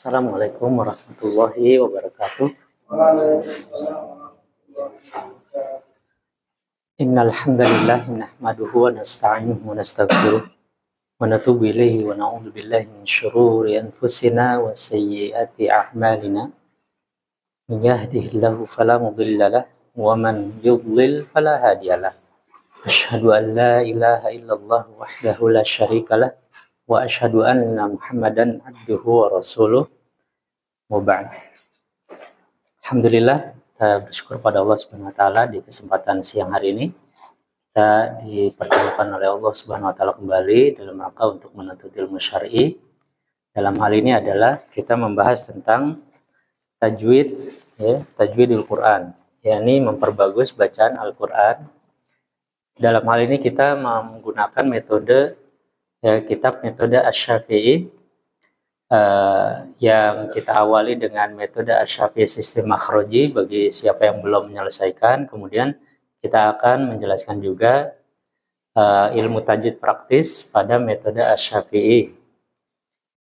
Assalamualaikum warahmatullahi wabarakatuh. Innal hamdalillah nahmaduhu wa nasta'inuhu wa nastaghfiruh wa natubu ilaihi wa na'udzu billahi min shururi anfusina wa sayyiati a'malina. Man yahdihillahu fala mudilla lahu wa man yudlil fala hadiya lahu. Asyhadu an la ilaha illallah wahdahu la syarika lah wa asyhadu anna Muhammadan abduhu wa rasuluh. Wa ba'd. Alhamdulillah, kita bersyukur pada Allah Subhanahu wa taala di kesempatan siang hari ini kita dipertemukan oleh Allah Subhanahu wa taala kembali dalam rangka untuk menuntut ilmu syar'i. Dalam hal ini adalah kita membahas tentang tajwid, tajwidul Quran, yakni memperbagus bacaan Al-Quran. Dalam hal ini kita menggunakan metode kitab metode Asy-Syafi'i yang kita awali dengan metode Asy-Syafi'i sistem makhroji bagi siapa yang belum menyelesaikan. Kemudian kita akan menjelaskan juga ilmu tajwid praktis pada metode Asy-Syafi'i,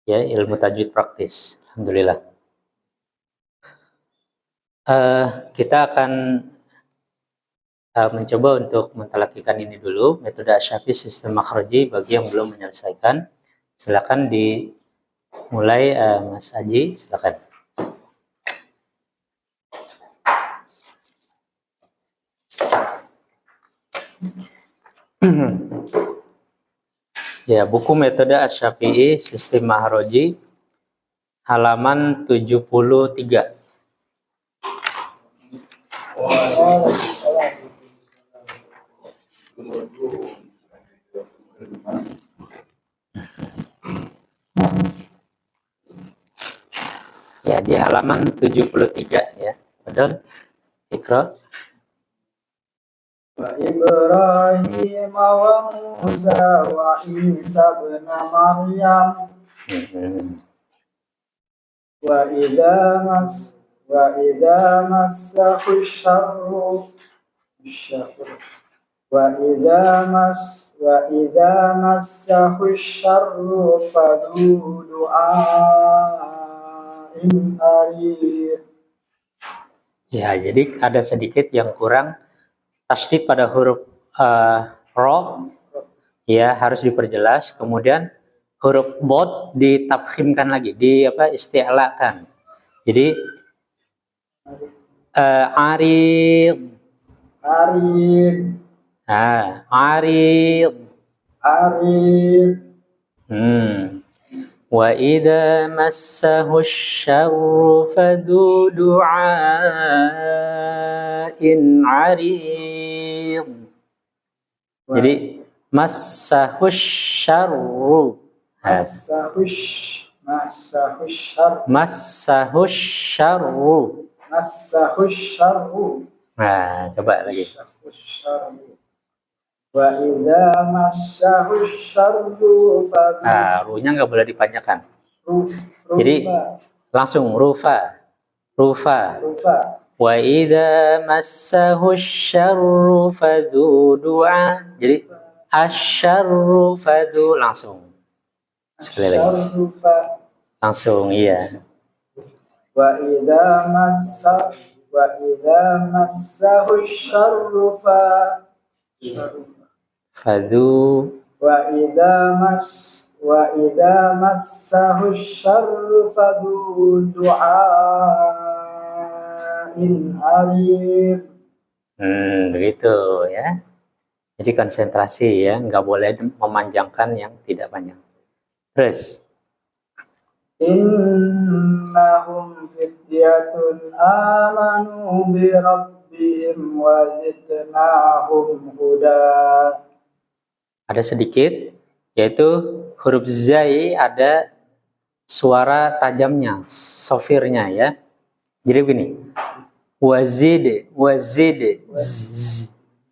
ya, ilmu tajwid praktis. Alhamdulillah. Kita akan mencoba untuk mentalakikan ini dulu, metode Asy-Syafi'i sistem makhroji bagi yang belum menyelesaikan. Silakan dimulai, Mas Aji, silakan. Ya, buku metode Asy-Syafi'i sistem makhroji halaman 73. Ya, di halaman 73 ya. Betul? Iqra. Wa Ibrahim wa Musa wa Isa bin Maryam wa idza massahu syarru fadhu du'ain arid. Ya, jadi ada sedikit yang kurang tasdid pada huruf ro, ya, harus diperjelas. Kemudian huruf bod ditafkhimkan lagi, isti'lakan. Jadi arid. Wa idza massahu syarru fadhu du'ain 'arid. Jadi massahu syarru. Nah, coba lagi. Wa idza massahu syarru fadhu. Ru-nya nggak boleh dipanjangkan. Jadi langsung rufa. Wa idza massahu syarru fadhu du'a. Jadi asyarru fadhu langsung. Sekali lagi. Langsung, iya. Wa idza massahu syarru fadhu. Wa idza massahu syarru fadhu du'ain arid. Begitu ya. Jadi konsentrasi ya, nggak boleh memanjangkan yang tidak panjang. Terus. Innahum fityatun amanu bi rabbihim wa zidnahum huda. Ada sedikit, yaitu huruf zai ada suara tajamnya, sofirnya ya. Jadi begini.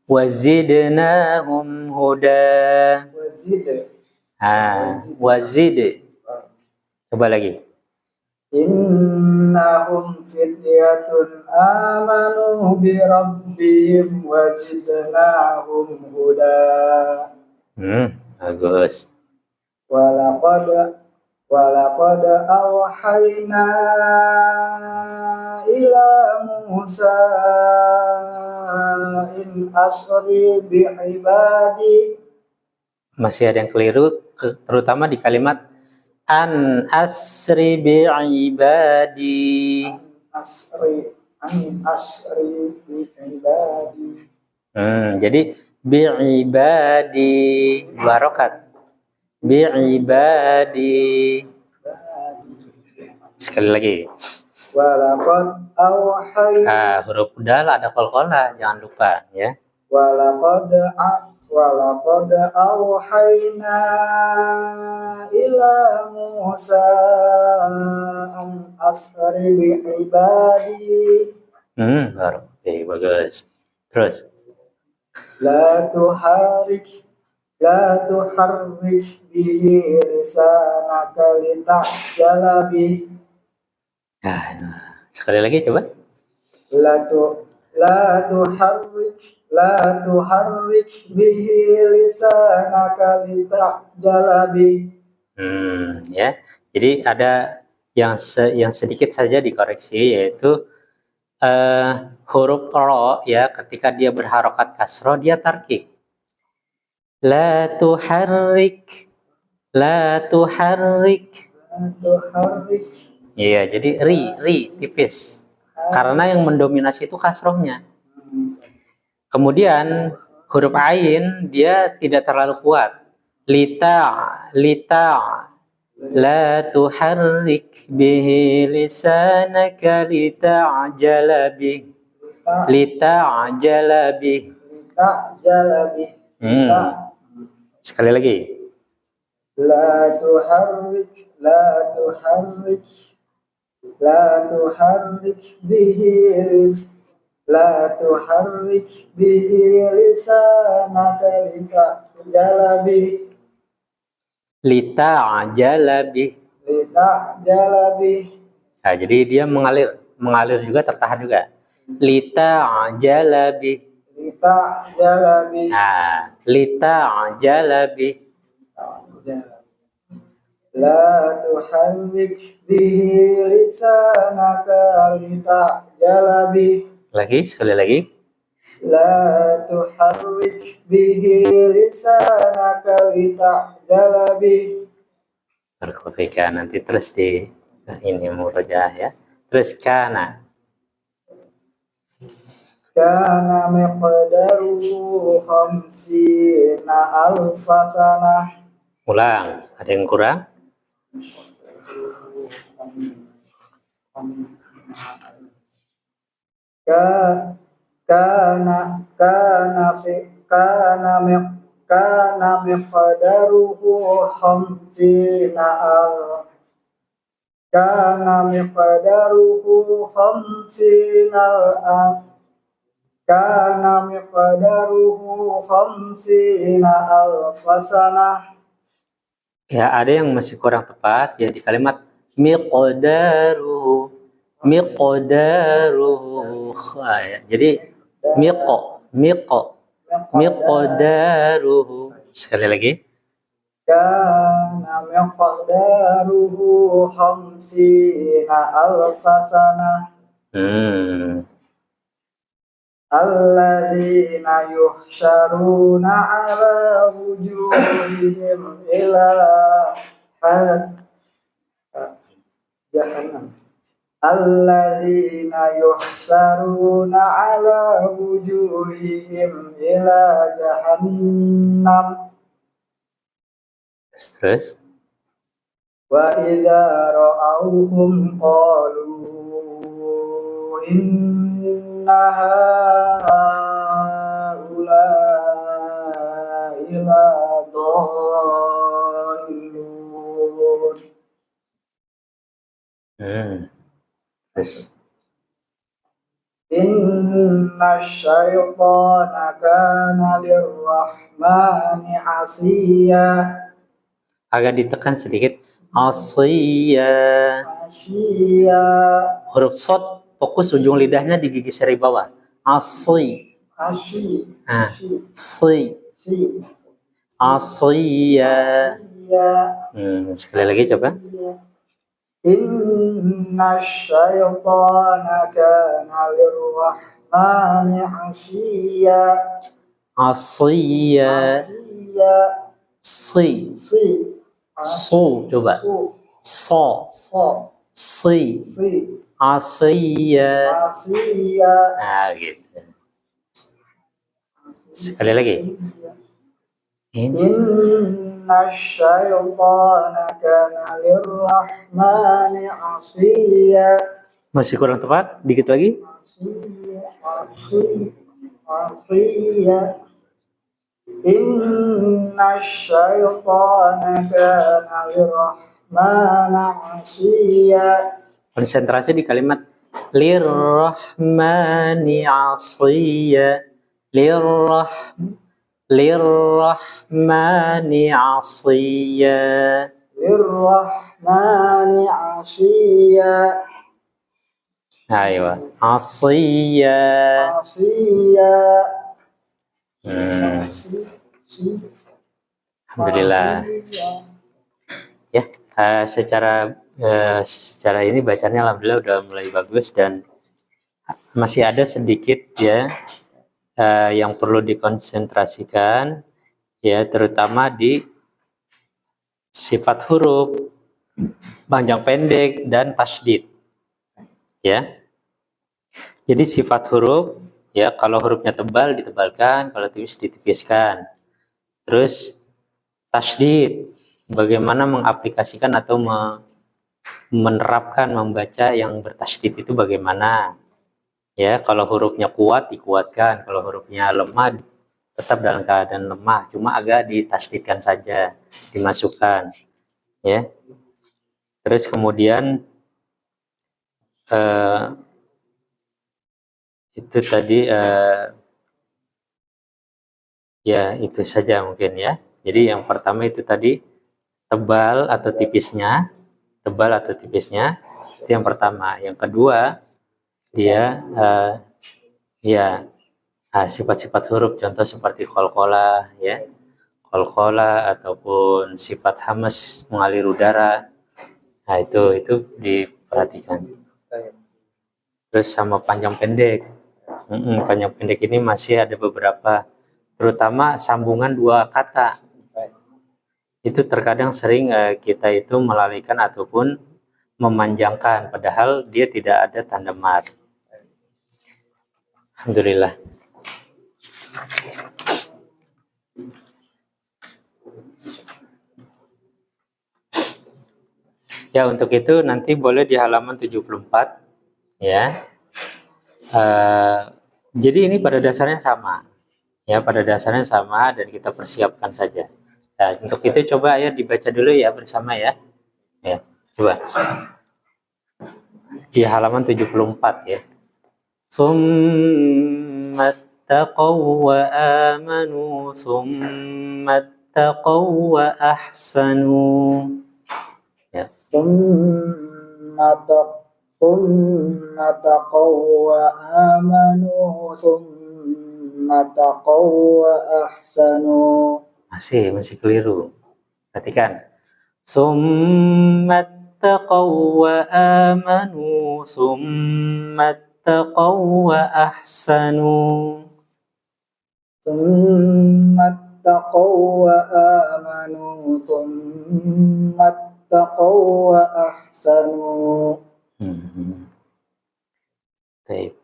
Wazidnahum huda. Wazid. Coba lagi. Innahum fityatun amanu bi rabbihim wa zidnahum huda. Bagus. Walaqad ولقد أوحينا إلى موسى إن أسري بعبادي. Masih ada yang keliru, terutama di kalimat an asri bi'ibadi. An asri bi'ibadi. Jadi bi'ibadi dua rokat. Bi'ibadi. Sekali lagi. Walaqad awhayna. Huruf dal ada qalqalah, jangan lupa ya. Walaqad awhayna ila Musa an asri bi'ibadi. Baru. Oke, bagus. Terus. La tuharrik bihi lisanaka lita'jala bih. Sekali lagi coba. La tuharrik bihi lisanaka lita'jala bih. Ya. Jadi ada yang sedikit saja dikoreksi, yaitu huruf ro ya, ketika dia berharokat kasroh dia tarkik. La tuharrik. Iya, jadi ri tipis. Karena yang mendominasi itu kasrohnya. Kemudian huruf ain dia tidak terlalu kuat. Lita. La tuharrik bihi lisanaka lita'jala bih. Lita'jala bih. Sekali lagi. La tuharrik bihi lisanaka lita'jala bih. Lita'jala bih. Nah, jadi dia mengalir juga, tertahan juga. Lita'jala bih. Nah, lita'jala bih. La tuharrik bihi lisanaka lita'jala bih. Sekali lagi. La tuharrik bihi lisanaka lita'jala bih. Berkofika nanti terus di ini murojaah ya. Terus kana miqdaruhu 50 alfa sanah. Ulang, ada yang kurang? Kana miqdaruhu 50 alfa sanah. Ya, ada yang masih kurang tepat ya di kalimat miqdaruhu. Ya, jadi miqdaruhu. Sekali lagi. Kana miqdaruhu 50 alfa sanah. Alladzina yuhsyaruna ala wujuhihim ila jahannam. Alladzina yuhsyaruna ala wujuhihim ila jahannam. Terus. Wa idza ra'awhum qalu inna haula'i ladallun. Terus. Inna syaitana kana lirrahmani asiya. Agak ditekan sedikit. Asiya. Huruf shad fokus ujung lidahnya di gigi seri bawah. Si. Asiya. Sekali lagi coba. Inna syaitana kana lirrahmani asiyya. Asiyya. Si. Su coba. So. Si. Asiyya. Nah gitu. Sekali lagi. Inna syaitana kana lirrahmani asiyya. Masih kurang tepat? Dikit lagi. Asiyya. Inna syaitana kana lirrahmani asiyya. Konsentrasi di kalimat lirrahmani asiyya. Lirrahmani asiyya. Lirrahmani asiyya. Ayo, asiyya. Alhamdulillah. Ya, secara ini bacanya alhamdulillah udah mulai bagus dan masih ada sedikit ya yang perlu dikonsentrasikan ya, terutama di sifat huruf, panjang pendek dan tasydid ya. Jadi sifat huruf ya, kalau hurufnya tebal ditebalkan, kalau tipis ditipiskan. Terus tasydid, bagaimana mengaplikasikan atau menerapkan membaca yang bertasydid itu bagaimana? Ya, kalau hurufnya kuat dikuatkan, kalau hurufnya lemah tetap dalam keadaan lemah, cuma agak ditasydidkan saja, dimasukkan. Ya. Terus kemudian itu tadi ya itu saja mungkin ya. Jadi yang pertama itu tadi tebal atau tipisnya itu yang pertama. Yang kedua dia sifat-sifat huruf, contoh seperti qalqalah ya, qalqalah ataupun sifat hamas mengalir udara. Nah itu diperhatikan. Terus sama panjang pendek. Panjang pendek ini masih ada beberapa, terutama sambungan dua kata. Itu terkadang sering kita itu melalaikan ataupun memanjangkan, padahal dia tidak ada tanda mad. Alhamdulillah. Ya, untuk itu nanti boleh di halaman 74 ya. Jadi ini pada dasarnya sama ya, dan kita persiapkan saja. Nah, untuk itu coba ya dibaca dulu ya bersama ya. Ya, coba di halaman 74 ya. Tsumma taqaw wa amanu tsumma taqaw wa ahsanu. Ya. Tsumma taqaw wa amanu tsumma taqaw wa ahsanu. Masih keliru. Perhatikan. Tsumma taqaw wa amanu tsumma taqaw wa ahsanu. Tsumma taqaw wa amanu tsumma taqaw wa ahsanu. Baik.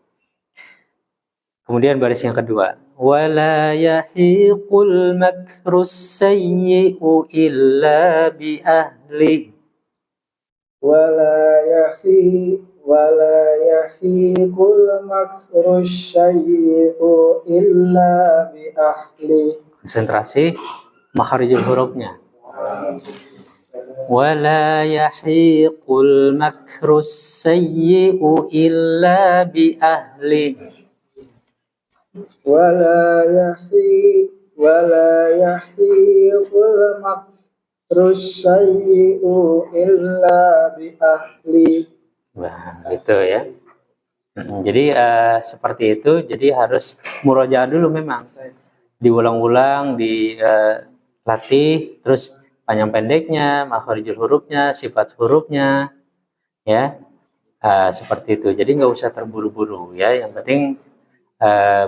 Kemudian baris yang kedua, wala yahiqul makrus sayyi'u illa bi ahli. Wala yahiqul makrus sayyi'u illa bi ahli. Konsentrasi makharijul hurufnya. Wala yahiqul makrus sayyi'u illa bi ahli. Wala yahiqul makrus sayyi'u illa bi ahli. Nah, gitu ya. Jadi seperti itu. Jadi harus murojaah dulu memang. Diulang-ulang, dilatih, terus panjang pendeknya, makharijul hurufnya, sifat hurufnya, ya, seperti itu. Jadi nggak usah terburu-buru, ya. Yang penting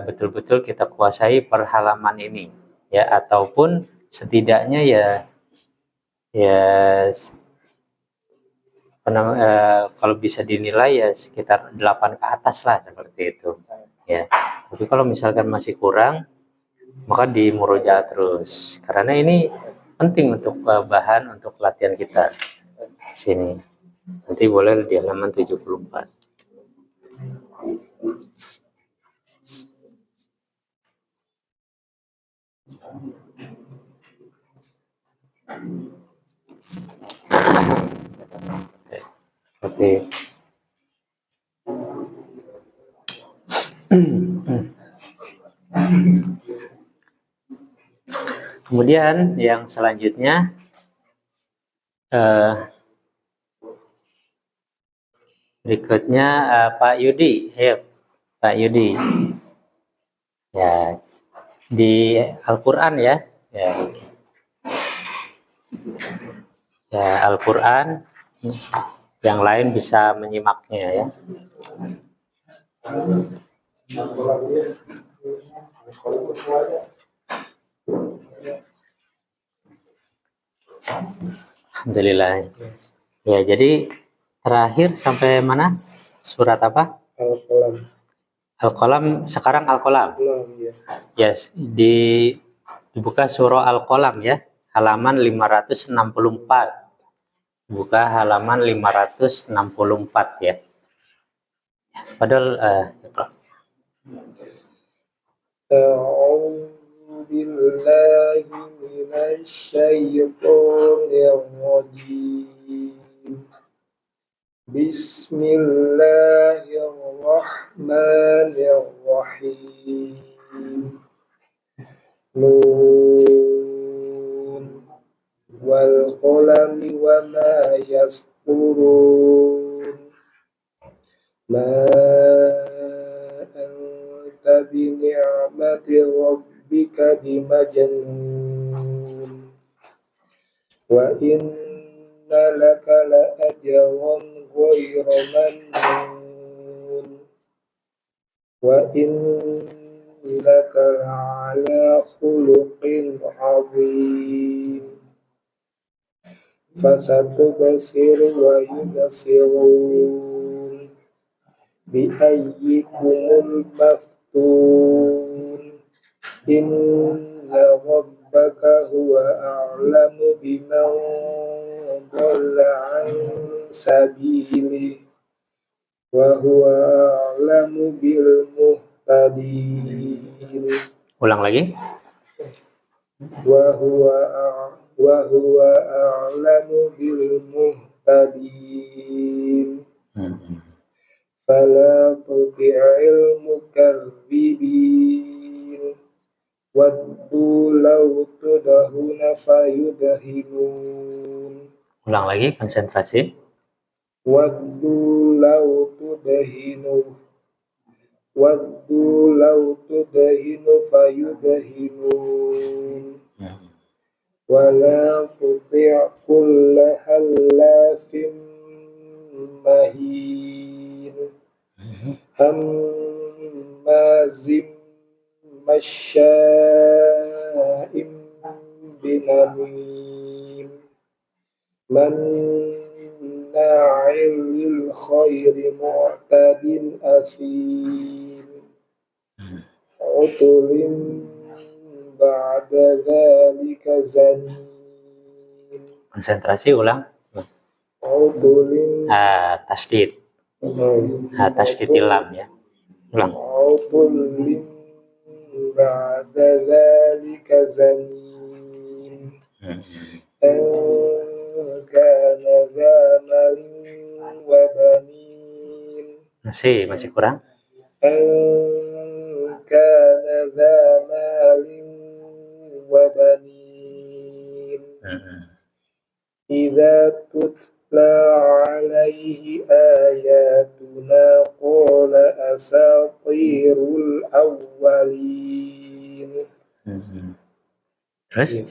betul-betul kita kuasai per halaman ini, ya, ataupun setidaknya ya kalau bisa dinilai ya sekitar 8 ke atas lah, seperti itu, ya. Tapi kalau misalkan masih kurang, maka di murojaah terus, karena ini penting untuk bahan untuk latihan kita sini. Nanti boleh di halaman 74. Oke. Kemudian yang selanjutnya berikutnya Pak Yudi, ayo Pak Yudi, ya, di Al-Quran ya, ya Al-Quran, yang lain bisa menyimaknya ya. Alhamdulillah. Ya, jadi terakhir sampai mana? Surat apa? Al-Qalam. Al-Qalam, sekarang Al-Qalam. Yes, dibuka surah Al-Qalam ya, halaman 564. Buka halaman 564 ya. Padahal A'udzu billahi minasy syaithanir rajim. Bismillahirrahmanirrahim. Nun wal qalami wa ma yasturun. Ma anta bi ni'mati rabbika bimajnun. Wa inna laka la ajran ghayra mamnun. Wa innaka la'ala khuluqin 'azim. Fasatubsiru wa yubsirun bi ayyikumul maftun. Inna rabbaka huwa a'lamu biman dhalla 'an sabilihi wa huwa a'lamu bil muhtadin. Ulang lagi. Wa huwa a'lamu bil muhtadin. Fala tuti'il mukazzibin. Waddu law tudahuna fayudhinun. Ulang lagi, konsentrasi. Waddu law tudahinu. Waddu law tudahinu fayudhinun. Wala tuti' kulla halafin mahin. Hammazim masya'im binamim. Manna'il lil khairi mu'tadin athim. Utulim ba'da dzalika zanim. Konsentrasi, ulang. Utulim Tasdid. Tasdid lam ya. Ulang. Utulim ba'da dzalika zanim. Kana zamalin wa banin. Masih kurang. Kana zamalin wa banin. Idza tutla alaihi ayatuna qala asatirul awwalin. Terus?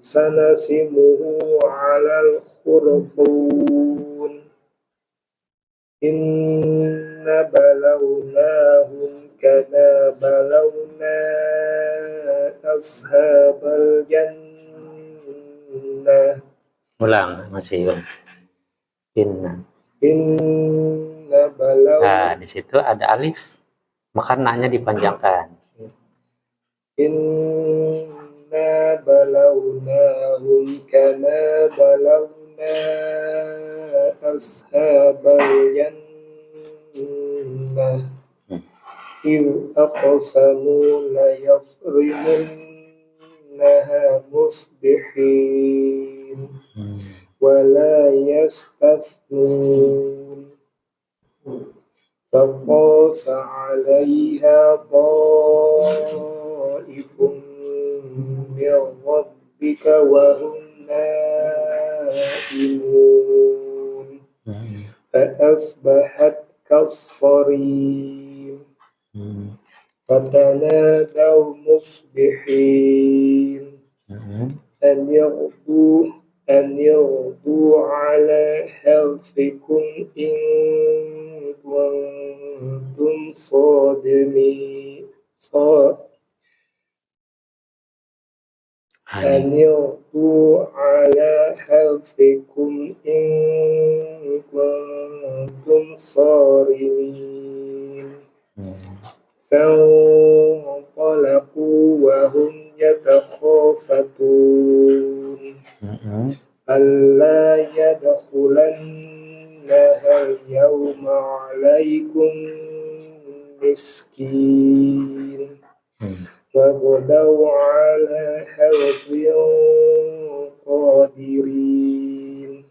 sanasimuhu 'alal khurtun inna balawnahum kama balawna ashabal jannah. Ulang, masih ulang. Inna balaw. Nah, di situ ada alif, maka nahnya dipanjangkan. Inna balawnahum kama balawna ashabal jannah. إذ أقسموا ليصرمنها مصبحين ولا يستثنون فطاف عليها طائف من ربك وهم نائمون فأصبحت كالصريم فتنادوا مصبحين أن يغدوا على حرثكم إن كنتم صادمين أن يغدوا على حرثكم إن كنتم صارمين فانطلقوا وهم يتخافتون ألا يدخلنها اليوم عليكم مسكين وغدوا على حرد قادرين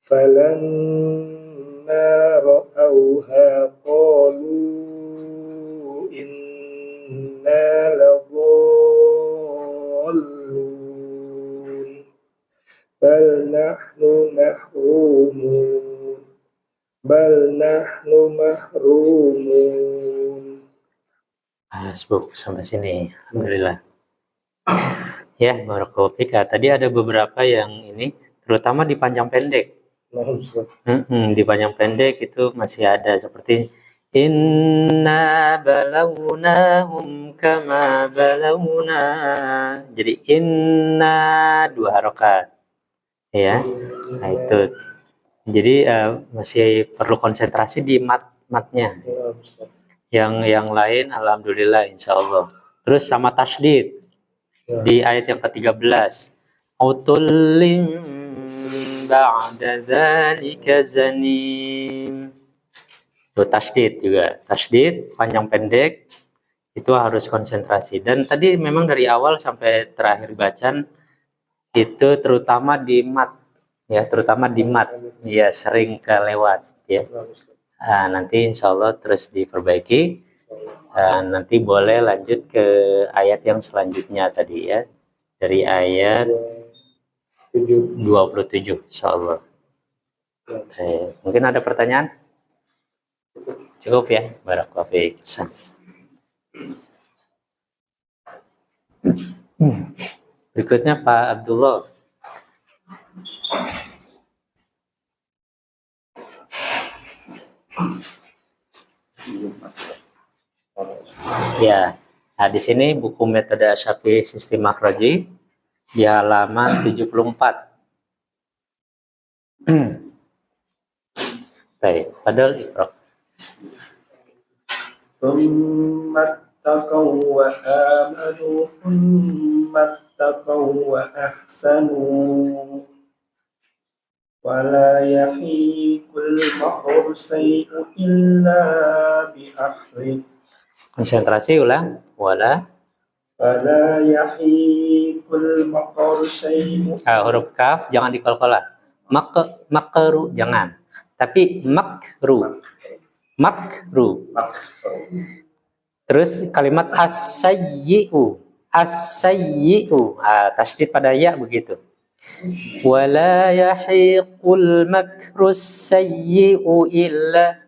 فلما رأوها قالوا إنا لضالون بل نحن محرومون. Hasbuk, sampai sini. Alhamdulillah. Ya, barakallahu fik. Tadi ada beberapa yang ini, terutama di panjang pendek. Di panjang pendek itu masih ada seperti inna balawnahum kama balawna. Jadi inna 2 harokat. Ya. Nah, itu. Jadi masih perlu konsentrasi di matnya. Yang lain alhamdulillah insyaallah. Terus sama tasydid di ayat yang ke-13. Utullim ba'da dzalika zanim. Itu tasydid juga. Tasydid panjang pendek itu harus konsentrasi. Dan tadi memang dari awal sampai terakhir bacaan itu terutama di mat ya, terutama di mat. Ya sering kelewat ya. Nanti insya Allah terus diperbaiki. Nanti boleh lanjut ke ayat yang selanjutnya tadi ya, dari ayat 27 insya Allah. Mungkin ada pertanyaan? Cukup ya, barakallahu fiik. Berikutnya Pak Abdullah. Ya, nah di sini buku metode Asyafi sistem makhraji di halaman 74. Baik, padahal iqra. Tsumma taqaw wa amanu tsumma taqaw wa ahsanu wala yahiqul makru sayyi'u illa bi ahli. Konsentrasi ulang. Wala yahiqul makru sayyi'u. Huruf kaf jangan dikolkolah. Makru jangan. Tapi makru. Terus kalimat as-sayyi'u. Tasydid pada ya begitu. Wala yahiqul makrus sayyi'u illa,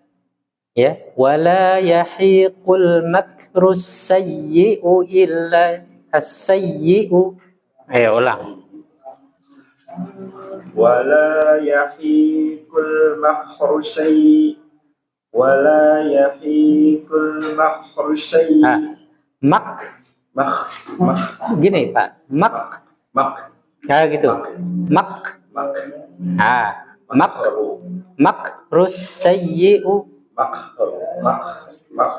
ya, wala yahiqul makrus sayyi'u illa. as-sayyi'u. Ayo ulang. ولا يحيق المكر السيء ولا يحيق المكر السيء Mak مخ مخ gini Pak, mak مك kayak gitu. Mak. مك Makrus sayyi'u. مكر مك مك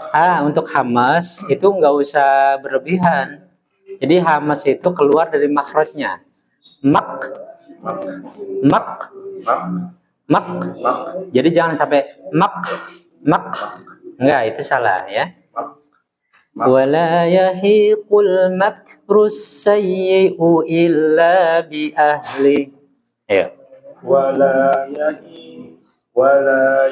Untuk hamas itu nggak usah berlebihan. Jadi hamas itu keluar dari makhrajnya. Mak, مك mak, مك mak. مك Jadi jangan sampai mak. Enggak, itu salah ya. Wala yahiqul makrus sayyi'u illa bi ahli. Ayo. ولا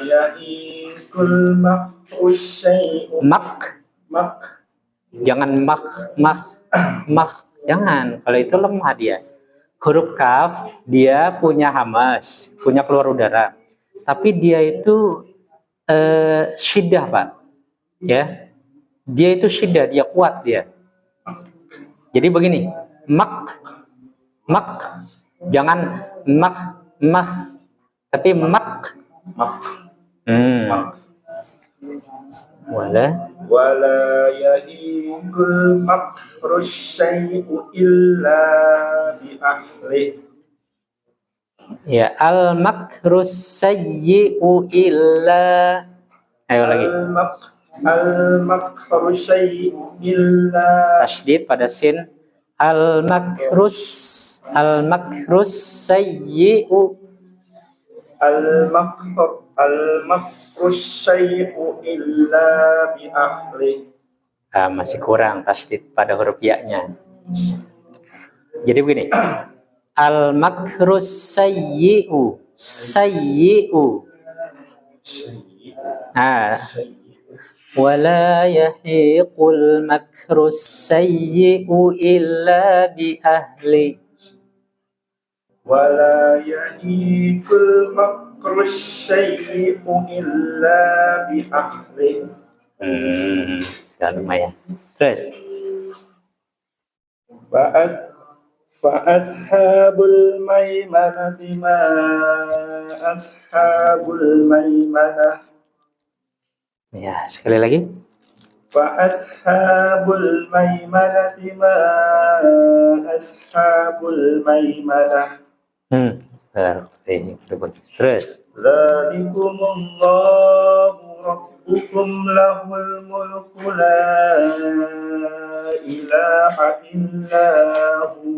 يحيق المكر السيء Mak. مك Jangan mak. Jangan. Kalau itu lemah dia. Huruf kaf dia punya hamas, punya keluar udara. Tapi dia itu syiddah, Pak. Ya. Dia itu syiddah, dia kuat dia. Jadi begini, mak. Jangan mak, tapi mak. ولا يهيق المكر السيء إلا بأهله. Ya, al makrus sayyi'u illa. Ayo lagi. Al makru syai'u illa. Tasydid pada sin. Al makrus sayyi'u. Al makru syai'u illa bi ahli. Masih kurang tasydid pada huruf ya-nya. Jadi begini. Al makrus sayyi'u. Wala yahiqul makrus sayyi'u illa bi ahli. Wala yahiqul makrus sayyi'u illa bi ahli. Udah lumayan. Terus. Ashabul maimanati ma ashabul maimanah. Ya, sekali lagi. Ashabul maimanati ma ashabul maimanah. Terus. Dzalikumullahu rabbukum lahul mulku la ilaha illahu.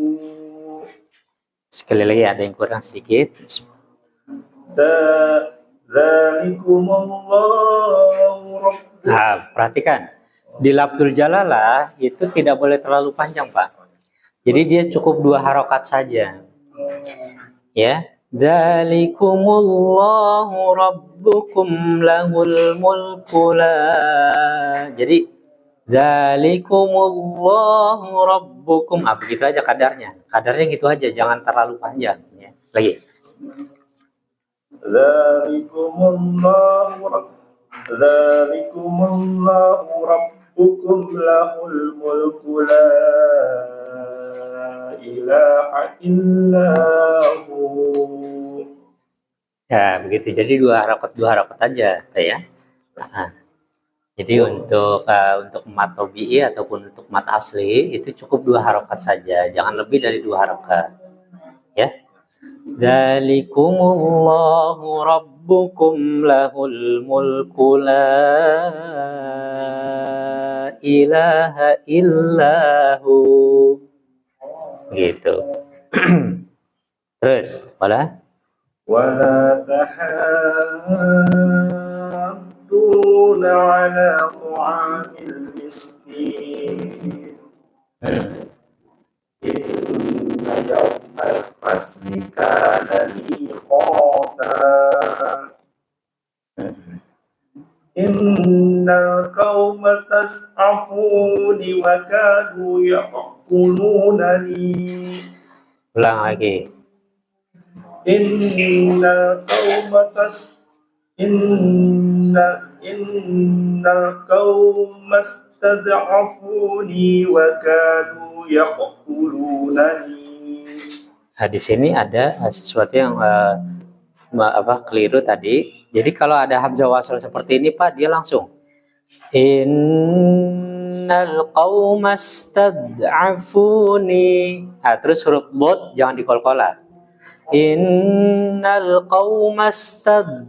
Sekali lagi ada yang kurang sedikit. Dzalikumullahu rabbukum. Perhatikan. Di lafdzul jalalah itu tidak boleh terlalu panjang, Pak. Jadi dia cukup 2 harokat saja. Ya. Dzalikumullahu rabbukum lahul mulku la. Jadi dzalikumullahu rabbukum. Begitu aja kadarnya. Kadarnya gitu aja, jangan terlalu panjang ya. Lagi. Dzalikumullahu rabbukum lahul mulku la ilaha illahu. Ya, begitu. Jadi 2 harokat aja, ya. Jadi untuk mat tobi'i ataupun untuk mat asli itu cukup 2 harokat saja, jangan lebih dari 2 harokat. Ya. Dzalikumullahu rabbukum lahul mulku la ilaha illahu. Gitu. Terus, wala tahadduna ala ta'amil miskin. Inna yawmal fasli kana miqata. Innal qawma tas'afuni wa kadu yaqulunani. Ulang lagi. Innal qawma استضعفوني وكادوا يقتلونني. Nah, di sini ada sesuatu yang keliru tadi. Jadi kalau ada hamzah wasal seperti ini Pak, dia langsung innal qauma stad'afuni. Nah, terus huruf bod jangan dikolkola. Innal qauma stad'afuni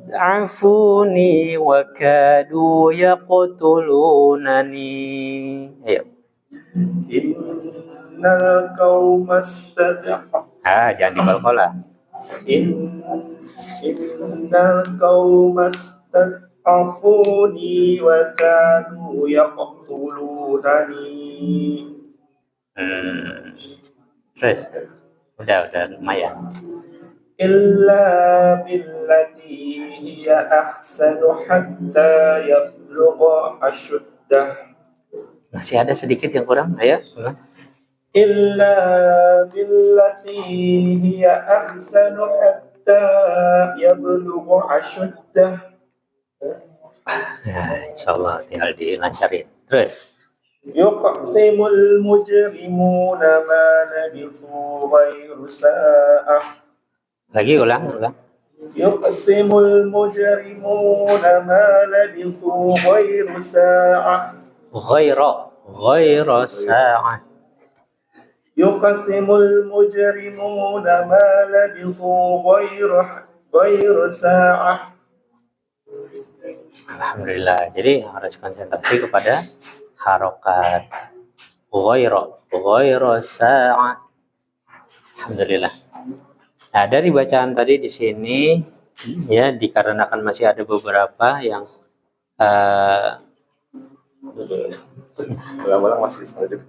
wa kadu yaqtulunani. Ayo. Innal qauma stad'afuni. Jangan dikolkola. Innal qauma stad'afuni wa kadu yaqtulunani. Terus udah lumayan. Illa billati hiya ahsanu hatta yablugha ashuddah. Masih ada sedikit yang kurang, ayo. Illa billati hiya ahsanu hatta yablugha ashuddah. Ya, insyaallah tinggal dilancarin. Terus Yuqsimul mujrimuna ma labithu ghairu sa'ah. lagi ulang. Yuqsimul mujrimuna ma labithu ghairu sa'ah. Ghairu sa'ah. Yuqsimul mujrimuna ma labithu ghairu sa'ah. Alhamdulillah. Jadi harus konsentrasi kepada harokat. Ghairu sa'ah. Alhamdulillah. Nah, dari bacaan tadi di sini ya, dikarenakan masih ada beberapa yang Lama-lama masih sama juga.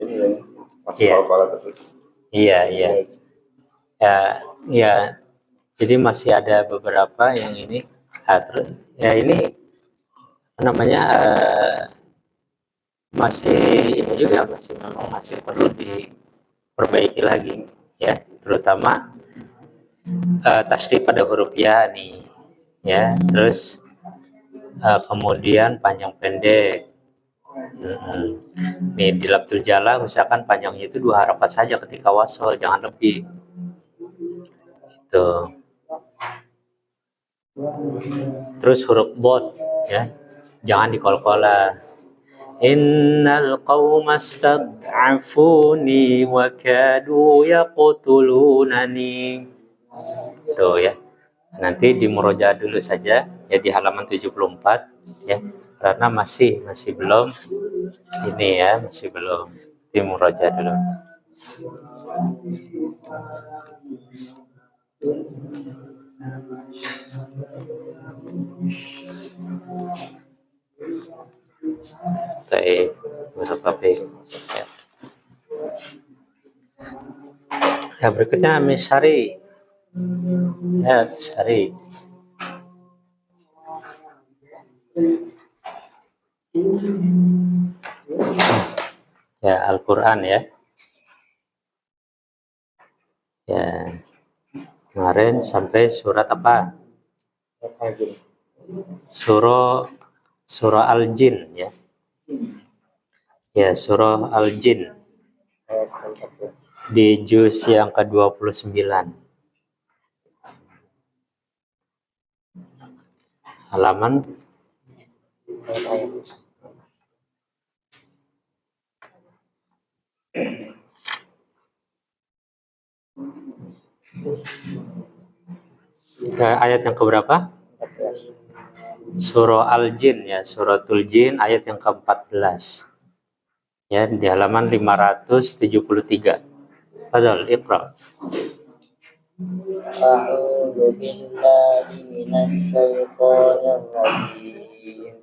Ini yang masih kepala terus. Iya. Ya, jadi masih ada beberapa yang ini. Terus ya ini namanya masih ini juga masih perlu diperbaiki lagi ya, terutama tasydid pada huruf ya nih ya, terus kemudian panjang pendek. Nih di lafzul jala misalkan panjangnya itu 2 harokat saja ketika wasol, jangan lebih. Itu. Terus huruf bod ya, jangan dikolkola. Innal qauma stad'afuni wa kadu yaqtulunani. Tuh ya. Nanti di murojaah dulu saja ya, di halaman 74 ya. Karena masih belum ini ya, masih belum. Di murojaah dulu. Baik, ya. Ya, berikutnya Misyari. Ya, Misyari. Ya, Al-Quran ya. Ya, kemarin sampai surat apa? Surah Al-Jin ya. Ya, surah Al-Jin di juz yang ke-29. Halaman ayat yang keberapa? Surah Al-Jin ya, suratul Jin ayat yang ke-14. Ya, di halaman 573. Fadhal Iqra. A'udzu billahi minasy syaithanir rajim.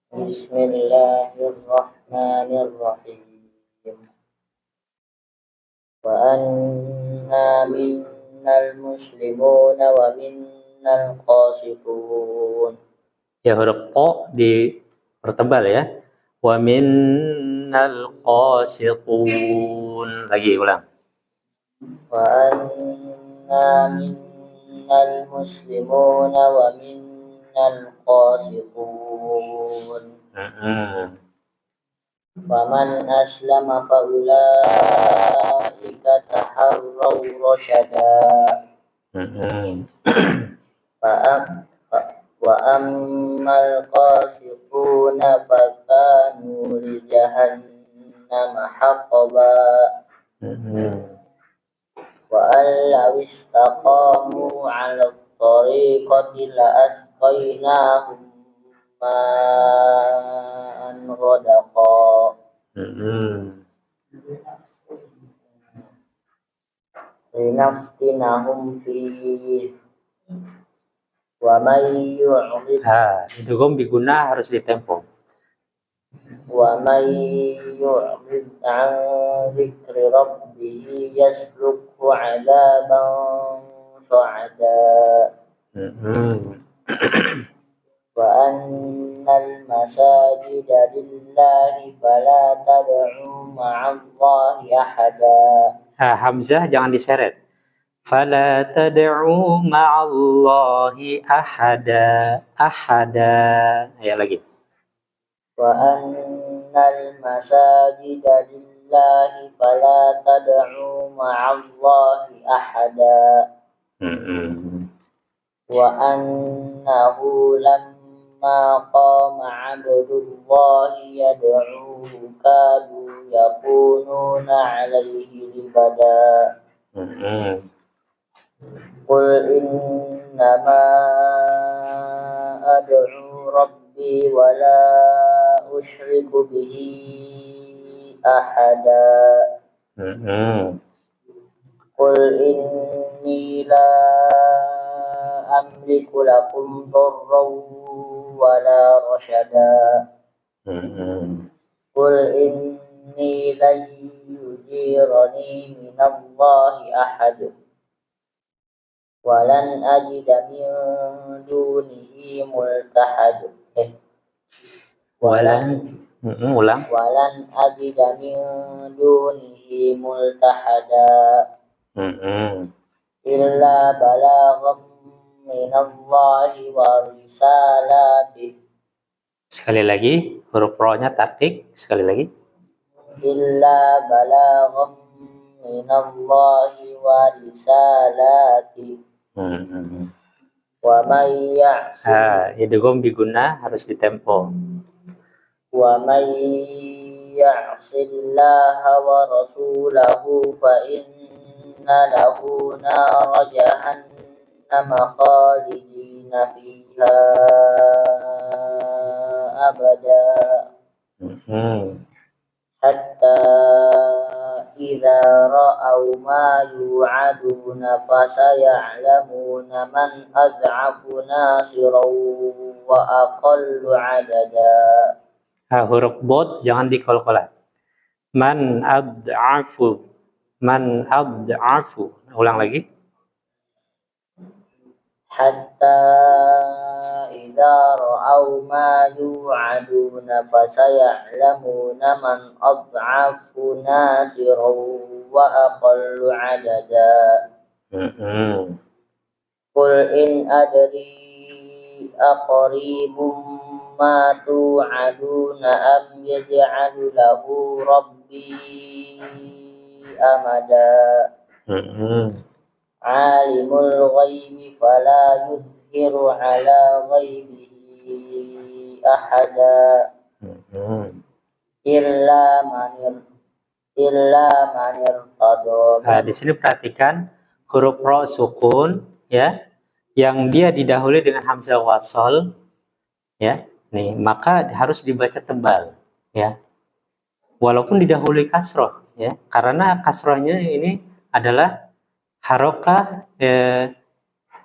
Bismillahirrahmanirrahim. Wa anna minnal muslimuna wa minnal qasitun. Ya, huruf qa dipertebal ya. Wa minnal qasitun. Lagi ulang. Wa anna minnal muslimuna wa minnal qasitun. Faman aslama fa ulaika taharraw rasyada. Wa ammal qasituna fakanu li jahannam haqaba. Wa allaw istaqamu 'ala tariqati la asqainahum ma'an ghadaqa. Linaftinahum fihi wa may yu'rid idgham biguna harus ditempo. Wa may yu'rid 'an dzikri rabbih yaslukhu 'adaban sa'ada. Wa annal masajida lillahi fala tad'u ma'allahi ahada. Hamzah jangan diseret. Fala tad'u ma'allahi ahada. Ayo lagi. Wa annal masajida lillahi fala tad'u ma'allahi ahada. Wa annahu lamma qama 'abdullahi yad'uhu kadu yakununa 'alaihi libada. Qul innama ad'u rabbi wa la usyriku bihi ahada. Qul inni la amliku lakum darran wa la rasyada. Qul inni lan yujirani minallahi ahad wa lan ajida min dunihi multahad. Ulang. Walan ajida min dunihi multahada. Illa balagham minallahi wa risalatihi. Sekali lagi, huruf ro-nya tarik. Sekali lagi. Illa balagham minallahi wa risalatihi. Wa may ya'si. Idgham biguna harus ditempo. Wa may ya'sillaha wa rasulahu fa inna lahu nara jahannama khalidina fiha abada. Hatta idza ra'aw ma yu'aduna fasaya'lamuna man ad'afu nasiran wa aqallu 'adada. Huruf bod jangan dikolkolat. Man ad'afu. Ulang lagi. Hatta idza ra'aw ma yu'aduna fasaya'lamuna man ad'afu nasiran wa aqallu 'adada. Qul in adri aqribum ma tu'aduna am yaj'alu lahu rabbi amada. Alimul ghaibi fala yudhiru ala ghaibihi ahada illa man irtada. Di sini perhatikan huruf ro sukun ya, yang dia didahului dengan hamzah wasol ya. Nih, maka harus dibaca tebal ya. Walaupun didahului kasroh ya, karena kasrohnya ini adalah harokah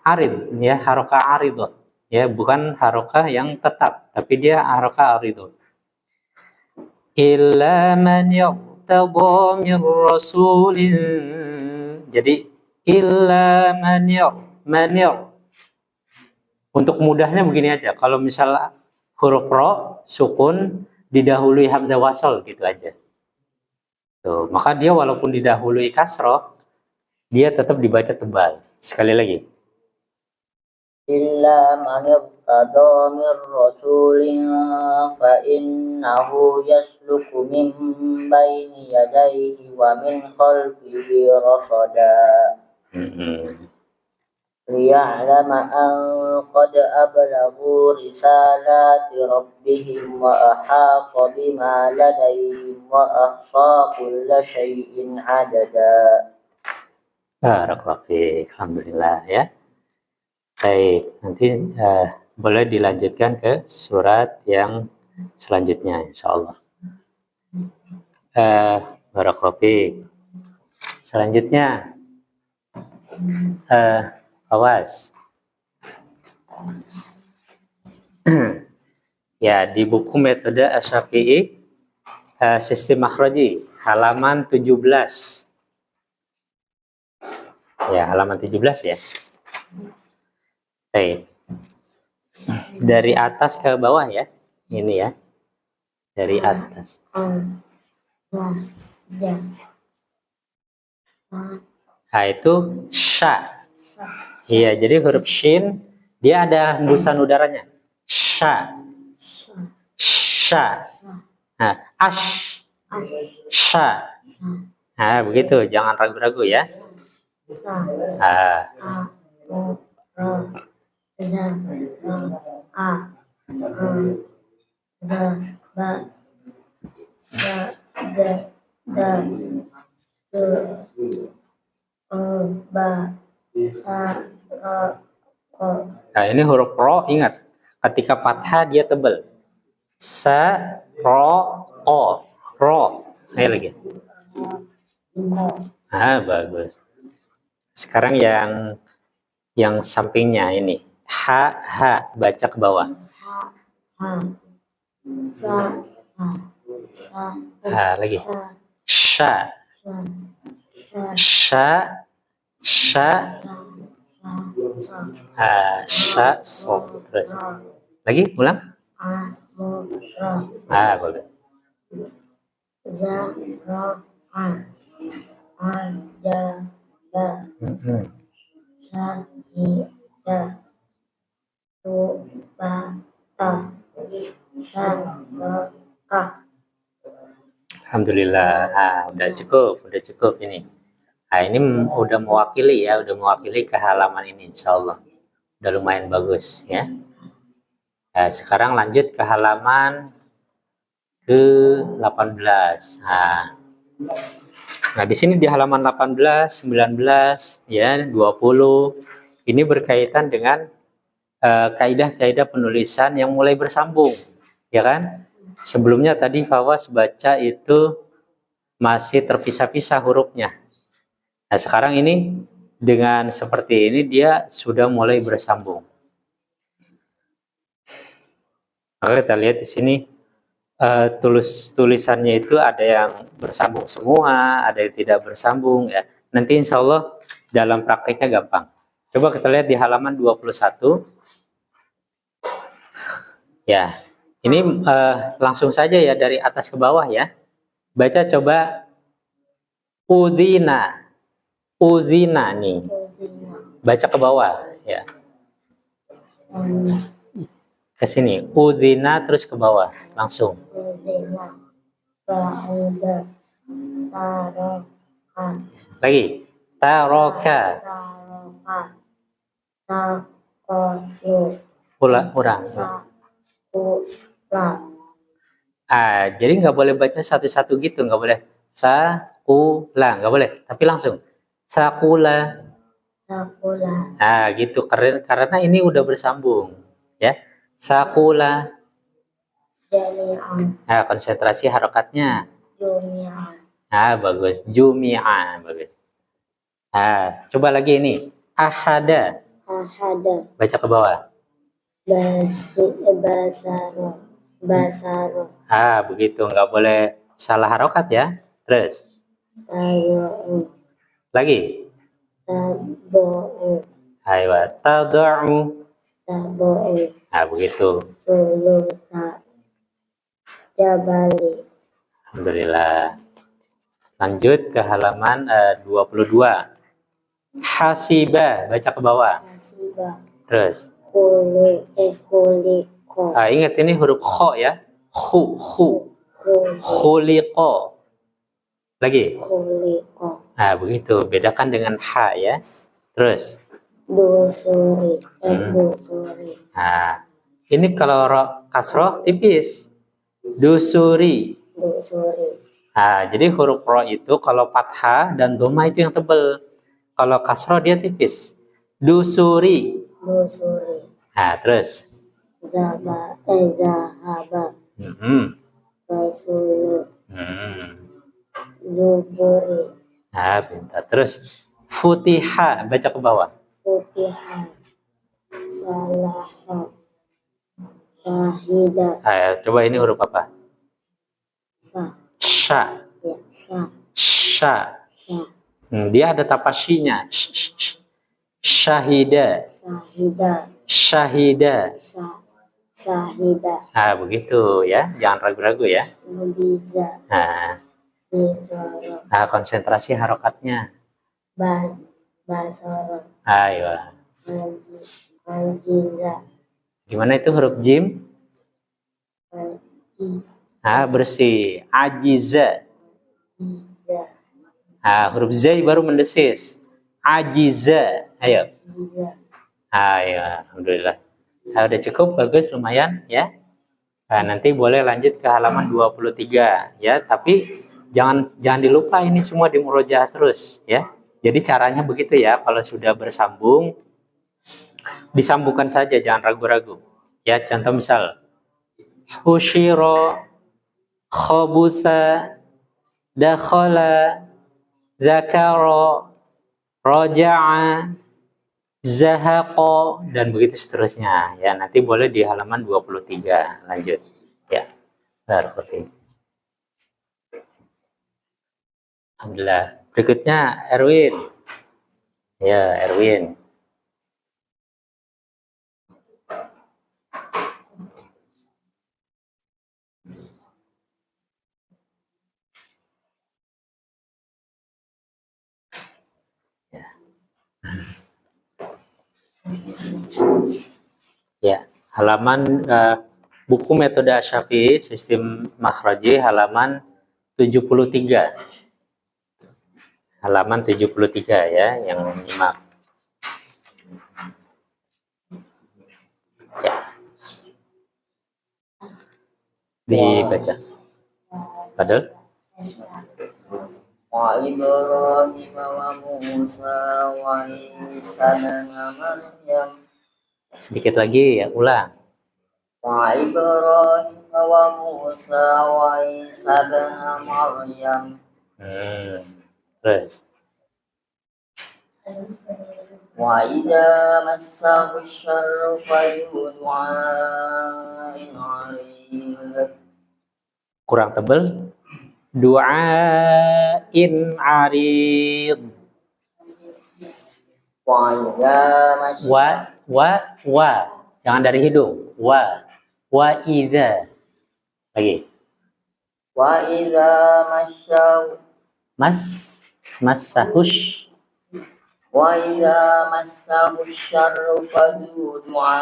arid ya, harokah aridoh ya, bukan harokah yang tetap, tapi dia harokah aridoh. Illa man yaqtadha min rasulin. Jadi illa man untuk mudahnya begini aja, kalau misal huruf ro sukun didahului hamzah wasol gitu aja. Tuh, maka dia walaupun didahului kasroh dia tetap dibaca tebal. Sekali lagi. Illa man irtada min rasulin فإنه يسلك من بين يديه ومن خلفه رصدا ليعلم أن قد أبلغوا رسالات ربهم وأحاط بما لديهم وأحصى كل شيء عددا. Barakallahu fiik. Alhamdulillah ya. Baik, nanti boleh dilanjutkan ke surat yang selanjutnya insyaallah. Barakallahu fiik. Selanjutnya awas. Ya, di buku metode Asy-Syafi'i sistem makhraji halaman 17. Ya, halaman 17 ya. Baik. Dari atas ke bawah ya. Ini ya. Dari atas. Nah, itu sya. Iya, jadi huruf shin dia ada hembusan udaranya. Sya. Sya. Nah, ash. Sya. Nah, begitu, jangan ragu-ragu ya. Nah, ini huruf ro, ingat, ketika fathah dia tebal. Sa, ro, o, ro. Ayo lagi. Bagus. Sekarang yang sampingnya ini. Ha, ha, baca ke bawah. Lagi. Sya. Sya. Sya. Sya, so. Terus. Lagi, ulang. Bagus. Alhamdulillah, udah cukup ini. Nah, ini udah mewakili ke halaman ini, insyaallah. Udah lumayan bagus ya. Nah, sekarang lanjut ke halaman ke-18. Nah, di sini di halaman 18, 19, ya, 20 ini berkaitan dengan kaidah-kaidah penulisan yang mulai bersambung, ya kan? Sebelumnya tadi Fawaz baca itu masih terpisah-pisah hurufnya. Nah, sekarang ini dengan seperti ini dia sudah mulai bersambung. Maka kita lihat di sini tulisannya itu ada yang bersambung semua, ada yang tidak bersambung ya. Nanti insya Allah dalam prakteknya gampang. Coba kita lihat di halaman 21. Ya, ini langsung saja ya dari atas ke bawah ya. Baca coba udhina. Udhina nih. Baca ke bawah ya. Ke sini, udhina terus ke bawah langsung. Lagi, taroka. Ulang. Jadi nggak boleh baca satu-satu gitu, nggak boleh. Sakula, nggak boleh. Tapi langsung, sakula. Gitu, karena ini udah bersambung, ya. Sakula. Konsentrasi harokatnya. Bagus. Jumi'a, bagus. Coba lagi ini. Ahada. Baca ke bawah. Basaro. Begitu, nggak boleh salah harokat ya. Terus. Lagi. Tadu'u. Begitu. Alhamdulillah. Lanjut ke halaman 22. Hasiba, baca ke bawah. Terus. Ingat ini huruf kho ya. Khuliqo. Lagi. Khuliqo. Nah, begitu. Bedakan dengan ha ya. Terus. Dusuri. Dusuri. Nah, ini kalau kasroh tipis. Dusuri. Dusuri. Nah, jadi huruf ro itu kalau fathah dan doma itu yang tebal. Kalau kasroh dia tipis. Dusuri. Dusuri. Nah, terus. Zahaba. Rasulu. Zuburi. Nah, pintar. Terus. Futiha. Baca ke bawah. Futiha. Salaha. Sahida. Nah, coba ini huruf apa? Sya. Ya, Sya. Dia ada tapasyinya. Syahida. Syahida. Syahida. Nah, begitu ya. Jangan ragu-ragu ya. Bisa. Nah, konsentrasi harokatnya. Basoro. Ayo. Majiza. Gimana itu huruf jim? Nah, bersih. Ajiza. Nah, huruf zai baru mendesis. Ajiza. Ayo. Ayo, alhamdulillah. Nah, udah cukup, bagus, lumayan ya. Nah, nanti boleh lanjut ke halaman 23 ya, tapi jangan dilupa ini semua di murojaah terus ya. Jadi caranya begitu ya, kalau sudah bersambung disambungkan saja, jangan ragu-ragu. Ya, contoh misal husyiro, khabutha, dakhala, zakaro, roja'a, zahaqo, dan begitu seterusnya. Ya, nanti boleh di halaman 23. Lanjut. Ya. Alhamdulillah. Berikutnya Erwin. Ya, Erwin. Ya, halaman buku metode Asyafi'i sistem makhraji halaman 73. Halaman 73 ya, yang menyimak. Ya. Dibaca. Padahal Wa Ibrahim wa Musa wa Isa dan Maryam. Sedikit lagi ya, ulang. Wa Ibrahim wa Musa wa Isa dan Maryam. Terus. Wa idza massahu syarru fadhu du'ain 'arid. Kurang tebal. Du'ain 'arid. Wa. Jangan dari hidung. Wa idza. Lagi. Wa idza massahu massahush. Wa idza massahu syarru fadhu du'ain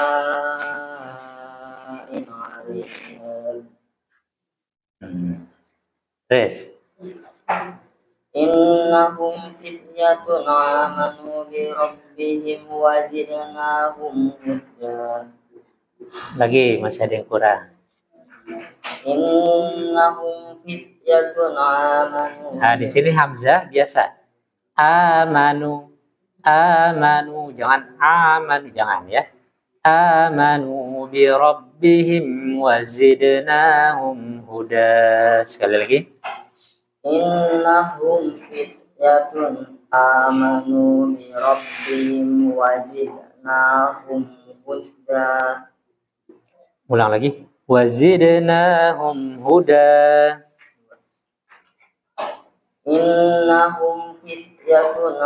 'arid. Terus. Innahum fityatun amanu bi rabbihim wa zidnahum huda. Lagi masih ada yang kurang. Innahum fityatun amanu. Nah, di sini hamzah biasa. Amanu, jangan amanu, jangan ya. Amanu bi rabbihim wa zidnahum huda. Sekali lagi. Innahum fityatun amanu bi rabbihim wa zidnahum huda. Ulang lagi. Wa zidnahum huda. Innahum fityatun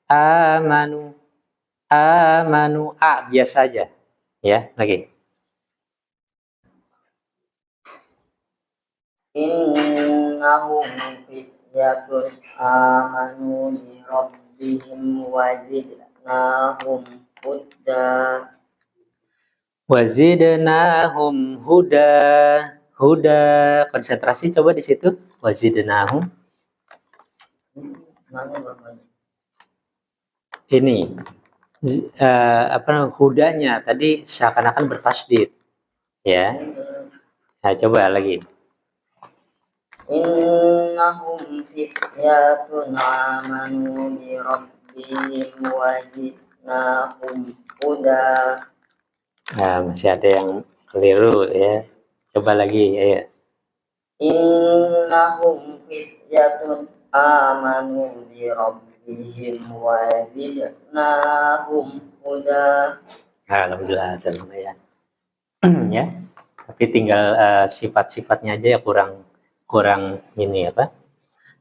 amanu. Amanu, biasa aja. Ya, lagi. Innahum fityatun amanu bi rabbihim wa zidnahum huda. Wazidnahum huda. Huda. Konsentrasi coba di situ. Wazidnahum. Mana berapa? Ini hudanya tadi seakan-akan bertasydid. Ya. Nah, coba lagi. Innahum fityatun amanu bi rabbihim wazidnahum huda. Nah, masih ada yang keliru ya. Coba lagi ya. Innahum fityatun amanu bi rabbihim wazidnahum huda. Alhamdulillah ada lumayan. Ya. Tapi tinggal sifat-sifatnya aja ya kurang ini apa?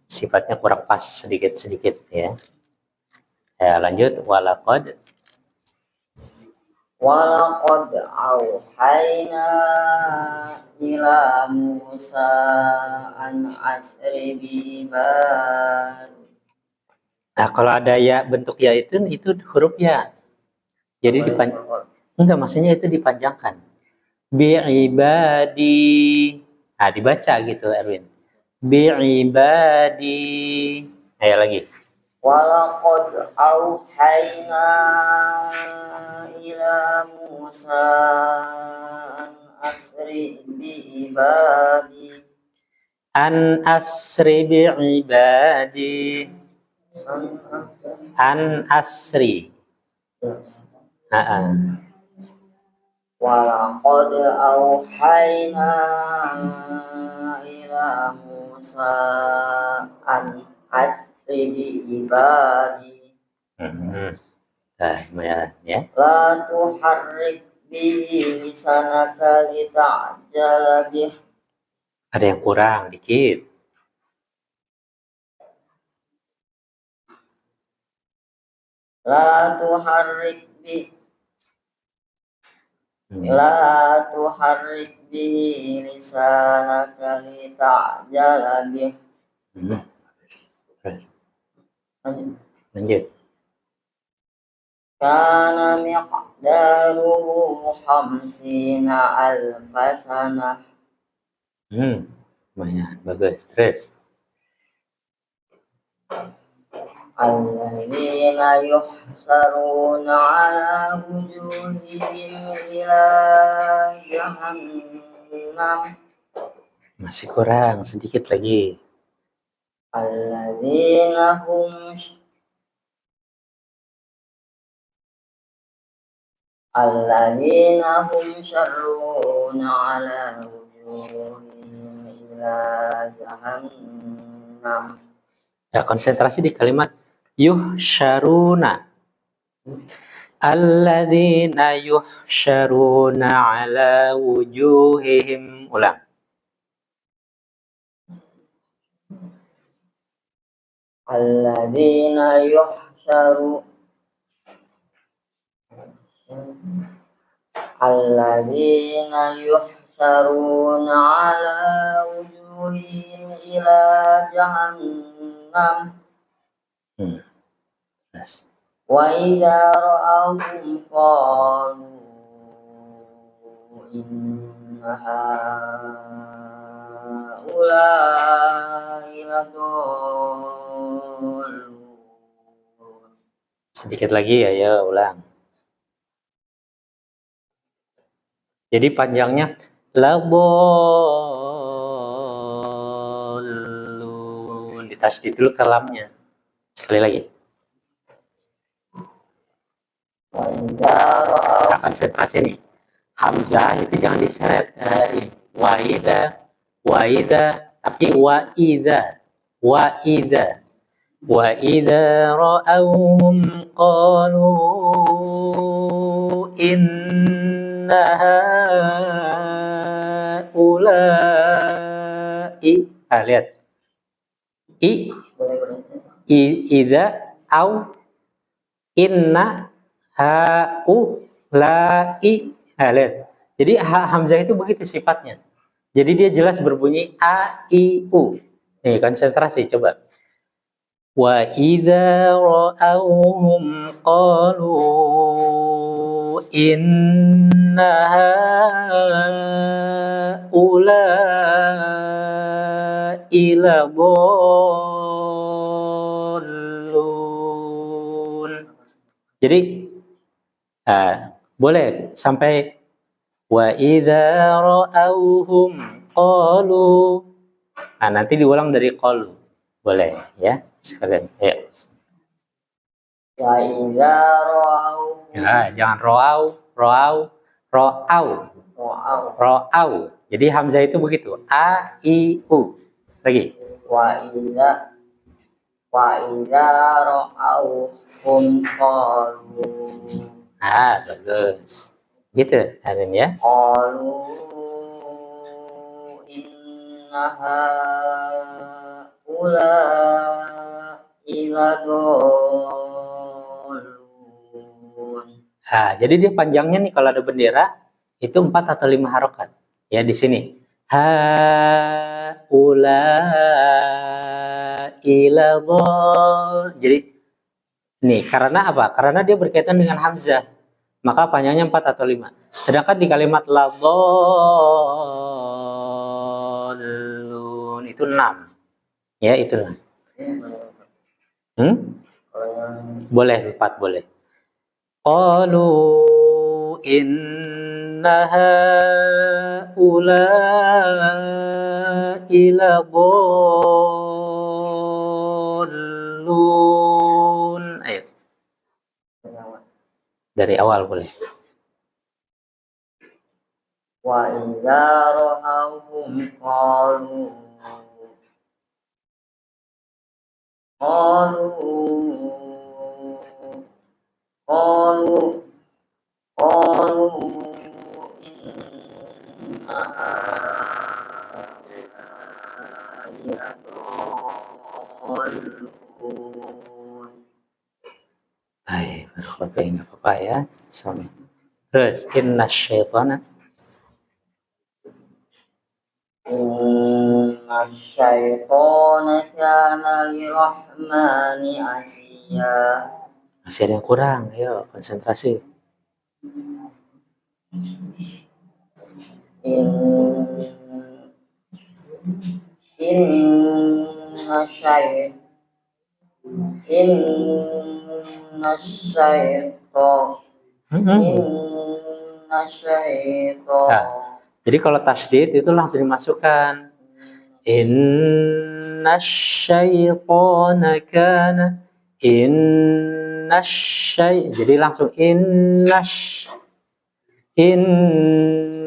Sifatnya kurang pas sedikit-sedikit ya. Ya, lanjut walaqad Auhayna ila Musa an asri bi ibadi. Nah, kalau ada ya bentuk ya itu huruf ya. Jadi enggak, maksudnya itu dipanjangkan. Bi'ibadi. Nah, dibaca gitu Erwin. Bi'ibadi. Ayo lagi. Walaqad auhayna ila Musa an asri bi ibadi. An asri bi'ibadi. An asri. Walaqad auhayna ila Musa an asri bi ibadi. Nah, ya. La tuharrik bihi lisanaka lita'jala bih. Ada yang kurang dikit. La tuharrik bihi La tuharrik bihi lisanaka lita'jala bih. Lanjut. Kana miqdaruhu khamsina alfa sanah. Lumayan bagus. Terus. Alladzina yuhsaruna ala wujuhihim ila jahannam. Masih kurang sedikit lagi. Alladzina hum syarruna ala wujuhihim ila jahannam. Ya, konsentrasi di kalimat yuhsyaruna. Alladzina yuhsyaruna ala wujuhihim. Ulang. Alladzina yuhsyaruna ala wujuhihim ila jahannam. Wa idza ra'awhum qalu inna haula'i ladallun. Sedikit lagi ya, ulang. Jadi panjangnya laballun. Ditasydid dulu kalamnya. Sekali lagi. Nah, konsentrasi nih. Hamzah itu jangan diseret. Waida, tapi waida. Wa idza ra'awhum qalu inna haula'i. Lihat. Idza au inna haula'i. Lihat. Jadi hamzah itu begitu sifatnya. Jadi dia jelas berbunyi a i u. Nih, konsentrasi coba. Wa idza ra'awhum qalu inna haula'i ladallun. Jadi boleh sampai wa idza ra'awhum qalu. Nah, nanti diulang dari qalu. Boleh ya, sekalian. Ayo. Wa idza ra'au Ya, jangan ro'au. Jadi hamzah itu begitu. A, I, U. Lagi. wa idza ra'auhum qalu Bagus. Gitu, Arin ya. qalu inna haula'i ladallun. Jadi dia panjangnya nih kalau ada bendera itu 4 atau 5 harokat. Ya di sini. Haula'i ladallun. Jadi nih, karena apa? Karena dia berkaitan dengan hamzah. Maka panjangnya 4 atau 5. Sedangkan di kalimat ladallun itu 6. Ya, itu 6. Boleh 4 boleh. Qalu inna haula'i ladallun. Ayo. Dari awal boleh. Wa idza ra'awhum qalu inna haula'i ladallun. Baik, berkhotbah nggak apa-apa ya. Sama. Terus inna syaitana. Inna syaitana kana lirahmani asiya. Masih ada yang kurang, ayo konsentrasi. Inna syaitan. Jadi kalau tasydid itu langsung dimasukkan. Inna syaitana kana. Jadi langsung inna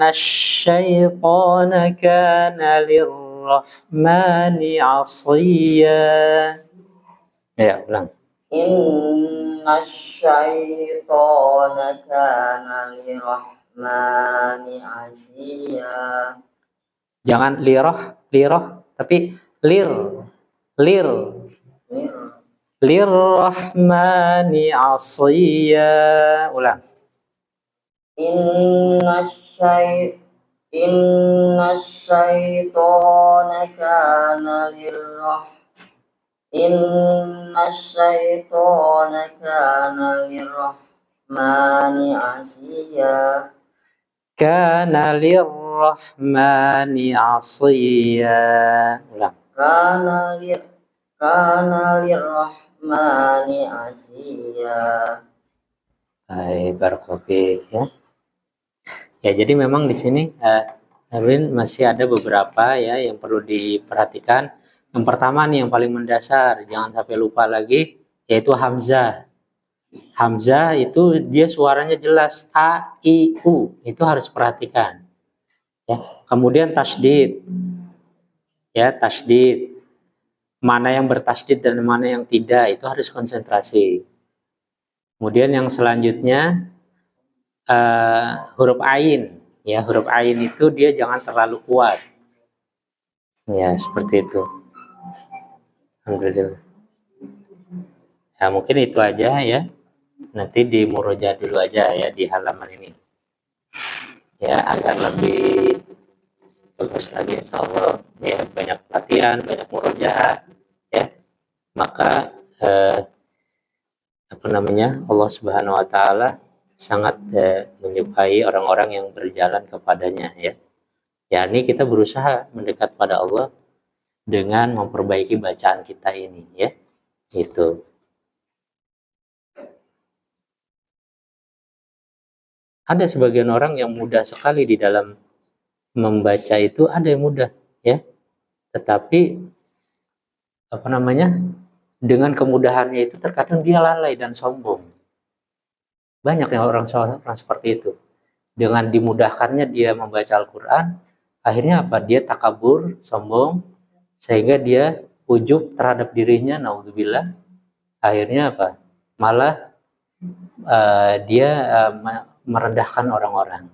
syaitana kana lirrahmani asiya. Ya, ulang. Inna syaitana kana lirrahmani asiya. Jangan liroh, tapi lir. Lirrahmani asiya. Ulang. Inna syaitana kana lirrahmani asiya. Kana lirrahmani asiya. Ulang. Kana lirrahmani asiya. Baik, barakallahu ya. Ya, jadi memang di sini Erwin masih ada beberapa ya yang perlu diperhatikan. Yang pertama nih yang paling mendasar, jangan sampai lupa lagi, yaitu hamzah. Hamzah itu dia suaranya jelas A, I, U, itu harus perhatikan. Ya, kemudian tasydid. Ya, tasydid. Mana yang bertasydid dan mana yang tidak itu harus konsentrasi. Kemudian yang selanjutnya huruf ain. Ya, huruf ain itu dia jangan terlalu kuat. Ya, seperti itu. Alhamdulillah. Ya, mungkin itu aja ya. Nanti di murojaah dulu aja ya di halaman ini. Ya, agar lebih bagus lagi insyaallah. Ya, banyak latihan, banyak murojaah ya. Maka Allah Subhanahu wa taala sangat menyukai orang-orang yang berjalan kepadanya, ya. Yakni kita berusaha mendekat pada Allah dengan memperbaiki bacaan kita ini, ya. Itu. Ada sebagian orang yang mudah sekali di dalam membaca itu, ada yang mudah, ya. Tetapi apa namanya? Dengan kemudahannya itu terkadang dia lalai dan sombong. Banyak yang orang seperti itu. Dengan dimudahkannya dia membaca Al-Quran, akhirnya apa? Dia takabur, sombong, sehingga dia ujub terhadap dirinya, naudzubillah. Akhirnya apa? Malah dia merendahkan orang-orang.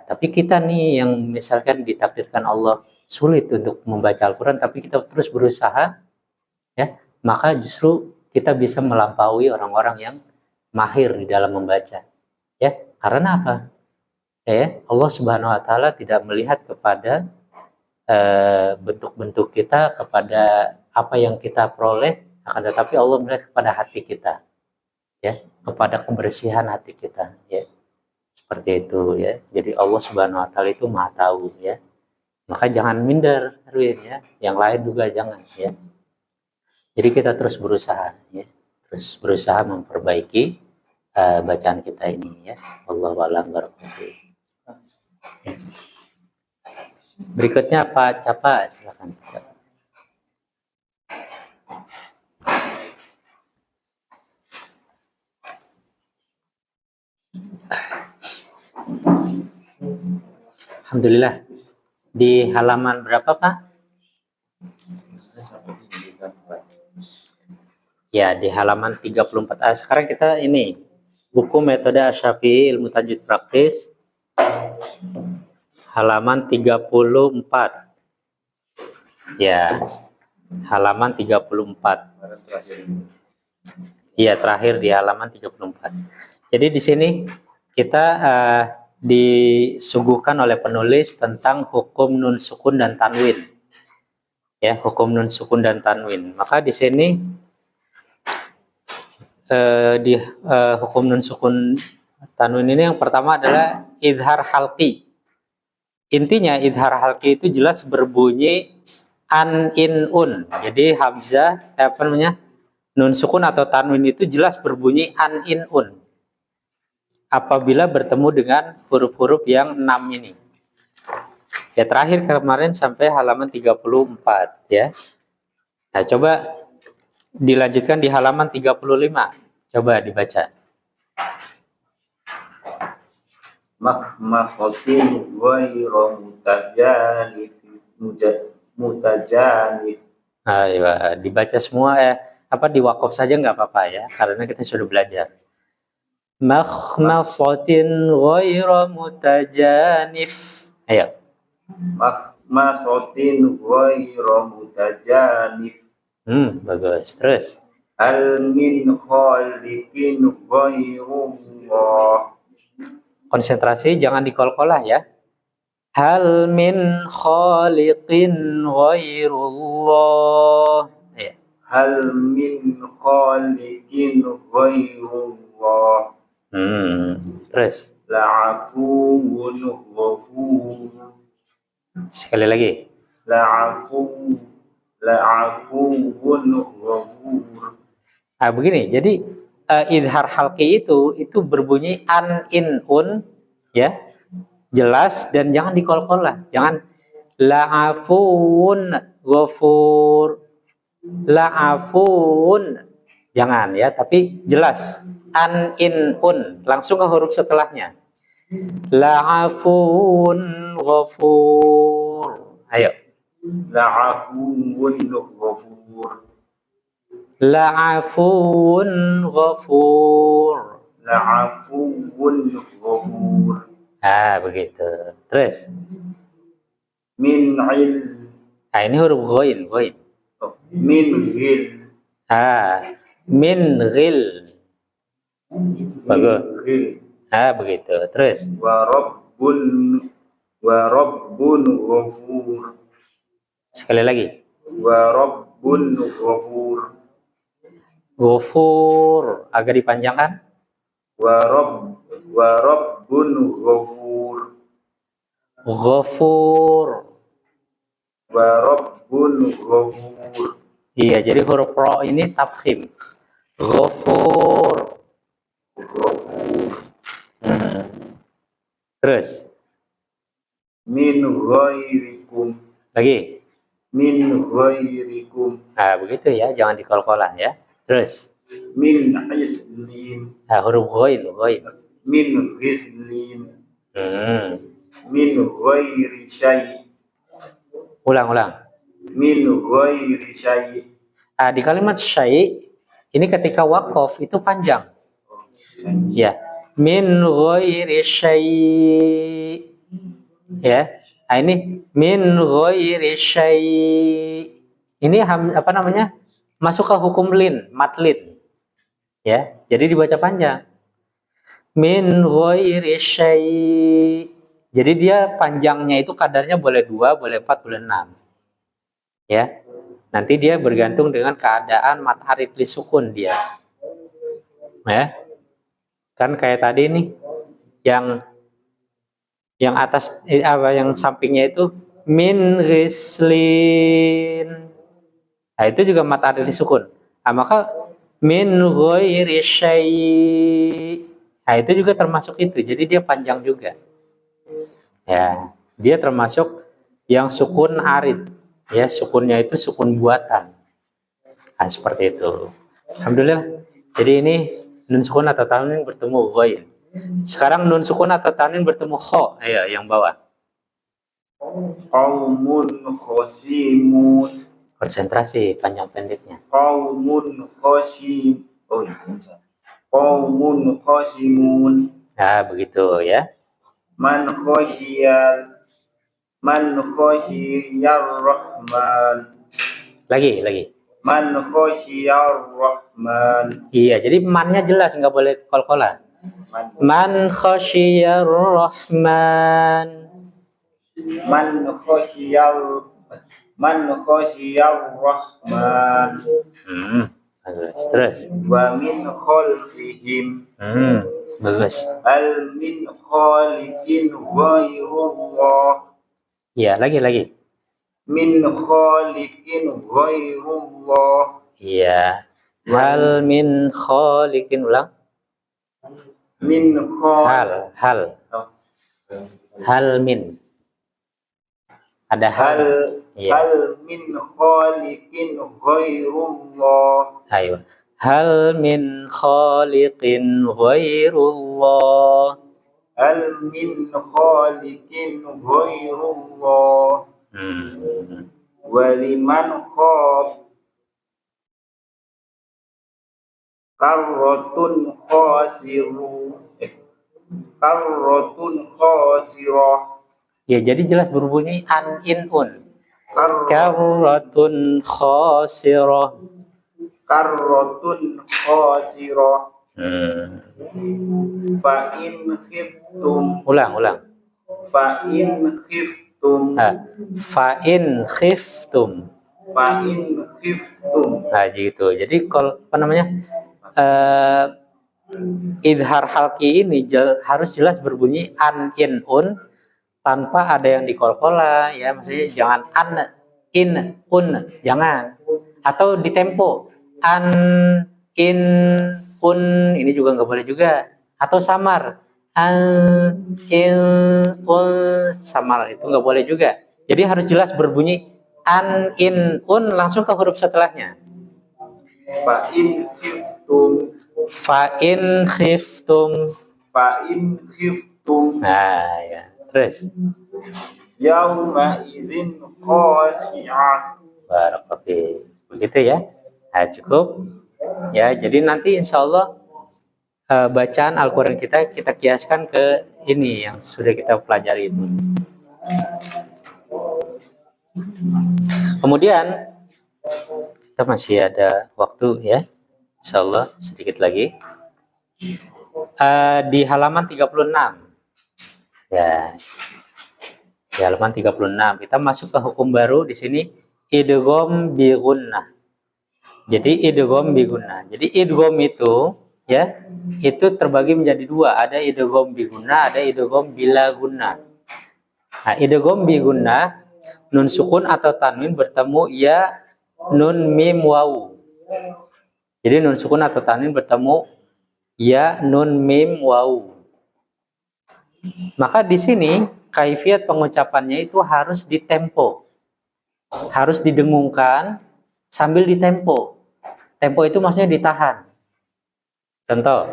Tapi kita nih yang misalkan ditakdirkan Allah sulit untuk membaca Al-Quran, tapi kita terus berusaha, ya, maka justru kita bisa melampaui orang-orang yang mahir di dalam membaca, ya. Karena apa? Ya, Allah Subhanahu Wa Taala tidak melihat kepada bentuk-bentuk kita, kepada apa yang kita peroleh, akan tetapi Allah melihat kepada hati kita, ya, kepada kebersihan hati kita, ya, seperti itu, ya. Jadi Allah Subhanahu Wa Taala itu Maha tahu, ya. Maka jangan minder, Erwin, ya. Yang lain juga jangan, ya. Jadi kita terus berusaha, ya, terus berusaha memperbaiki bacaan kita ini, ya. Wallahu a'lam bishawab. Berikutnya Pak Capa, silakan. Alhamdulillah. Di halaman berapa, Pak? Ya, di halaman 34. Sekarang kita ini buku metode Asy-Syafi'i ilmu tajwid praktis halaman 34. Ya, halaman 34. Iya, terakhir di halaman 34. Jadi di sini kita disuguhkan oleh penulis tentang hukum nun sukun dan tanwin. Ya, hukum nun sukun dan tanwin. Maka di sini di hukum nun sukun tanwin ini yang pertama adalah idhar halqi. Intinya idhar halqi itu jelas berbunyi an, in, un. Jadi hamzah nun sukun atau tanwin itu jelas berbunyi an, in, un apabila bertemu dengan huruf-huruf yang 6 ini. Ya, terakhir kemarin sampai halaman 34, ya. Nah, coba dilanjutkan di halaman 35. Coba dibaca. Makhmafatin ghairu mutajanif. Ayo, dibaca semua, diwakaf saja nggak apa-apa, ya, karena kita sudah belajar. Makhmafatin ghairu mutajanif. Ayo. Makhmafatin ghairu mutajanif. Bagus. Terus. Al min khaliqin ghairullah. Konsentrasi, jangan dikol-kolah, ya. Hal min khaliqin ghairullah. Ya. Hal min khaliqin ghairullah. Terus. La'afuwun ghafur. Sekali lagi. La'afuwun ghafur. Begini, jadi idhar halqi itu berbunyi an, in, un, ya, jelas, dan jangan dikol-kolah. Jangan la'afuun ghafur, la'afuun, jangan, ya, tapi jelas an, in, un, langsung ke huruf setelahnya. La'afuun ghafur. Ayo. La'afuun ghafur. La'afuun ghafur. La'afuun ghafur. Begitu. Terus. Min il. Ini huruf ghain. Min ghil. Min ghil. Bagus. Ghil. Begitu. Terus. Wa rabbun ghafur. Sekali lagi. Wa rabbun ghafur. Ghafur agak dipanjangkan. wa rabbun ghafur. Ghafur. Wa rabbun ghafur. Iya, jadi huruf ro ini tafkhim. Ghafur. Terus Min ghairikum. lagi. Min ghairikum. Nah, begitu ya, jangan dikol-kolah ya. Terus Min islin. nah, huruf ghain. Min ghislin. Min Hmm. ghairi syai'. Ulang. Min ghairi syai'. Nah, di kalimat syai' ini ketika waqaf itu panjang. Ya. Min ghairi syai'. Ya. Nah, ini min ghairi syai'. Ini apa namanya? Masuk ke hukum lin, matlin. Ya. Jadi dibaca panjang. Min ghairi syai'. Jadi dia panjangnya itu kadarnya boleh 2, boleh 4, boleh 6. Ya. Nanti dia bergantung dengan keadaan mat arid li sukun dia. Ya. Kan kayak tadi nih yang atas yang sampingnya itu min ghislin. Nah, itu juga mat arid li sukun. Nah, maka min ghairi syai'. Nah, itu juga termasuk itu. Jadi dia panjang juga. Ya, dia termasuk yang sukun arid. Ya, sukunnya itu sukun buatan. Nah, seperti itu. Alhamdulillah. Jadi ini nun sukun atau tanwin bertemu ghain. Sekarang nun sukun atau tanwin bertemu kha. Ayo, yang bawah. Qaumun khasimun. Konsentrasi panjang pendeknya. Qaumun khasim. Oh, qaumun khasimun. Nah, begitu ya. Man khasiyar rahman. Lagi. Man khasiyar rahman. Iya, jadi mannya jelas, nggak boleh kol-kola. Man khasyiyar rahman. Man khasiyar rahman. Terus. Wa min khalfihim. Bagus. Al min khaliqin ghairullah. Iya, lagi. Min khaliqin ghairullah. Iya. Hal min khaliqin, ulang. Min Hal min. Ada hal. Iya. Hal min khaliqin ghairullah. Ayo. Hal min khaliqin ghairullah. Hal min khaliqin ghairullah. Waliman khaf karratun khasirah. Ya, jadi jelas berbunyi an in un. Karratun khasirah. Fa in khiftum. Ulang. Fa in khiftum. Nah, gitu. Jadi kalau apa namanya? Idhar halki ini harus jelas berbunyi an in un tanpa ada yang dikol-kola, ya, maksudnya jangan an in un, jangan, atau di tempo an in un, ini juga nggak boleh juga, atau samar an in un, samar itu nggak boleh juga. Jadi harus jelas berbunyi an in un langsung ke huruf setelahnya. Fa in khiftum. Nah, ya. Terus Yauma idzin khashi'ah. Barakallahu. Begitu ya. Nah, cukup. Ya, jadi nanti insya Allah bacaan Al-Quran kita kiaskan ke ini yang sudah kita pelajari itu. Kemudian kita masih ada waktu ya. Insya Allah sedikit lagi. Di halaman 36. Ya, di halaman 36 kita masuk ke hukum baru di sini, idgham bi gunnah. Jadi idgham bi gunnah. Jadi idgham itu ya, itu terbagi menjadi dua. Ada idgham bi gunnah, ada idgham bila gunnah. Nah, idgham bi gunnah, nun sukun atau tanwin bertemu ya, nun mim wawu. Jadi nun sukun atau tanwin bertemu ya, nun mim wawu. Maka di sini kaifiat pengucapannya itu harus ditempo. Harus didengungkan sambil ditempo. Tempo itu maksudnya ditahan. Contoh.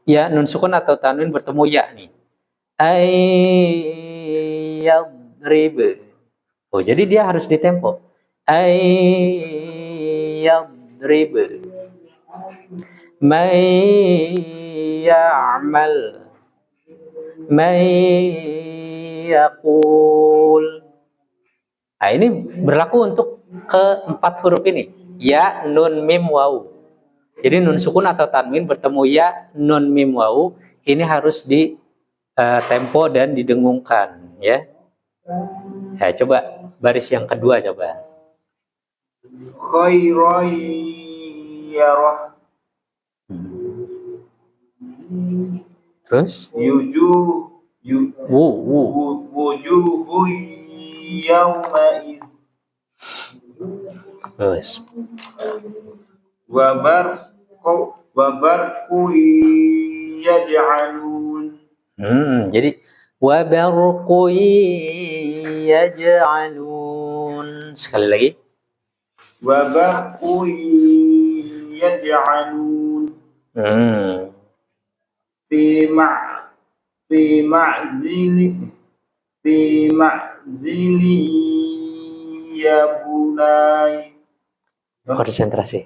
Ya, nun sukun atau tanwin bertemu ya nih. Ayyadrib. Oh, jadi dia harus ditempo. Ayyadrib. May ya'mal. May yaqul. Nah, ini berlaku untuk keempat huruf ini. Ya, nun, mim, wawu. Jadi nun sukun atau tanwin bertemu ya, nun, mim, wawu. Ini harus di tempo dan didengungkan, ya. Ya, coba baris yang kedua coba. Khairayyarah. Terus? Wujuhu yawma'id. Terus? Wabarku yaj'alun. Jadi wabarqu yaj'alun. Sekali lagi. Wabarku yaj'alun. Fi ma'zili ya bunai. Konsentrasi.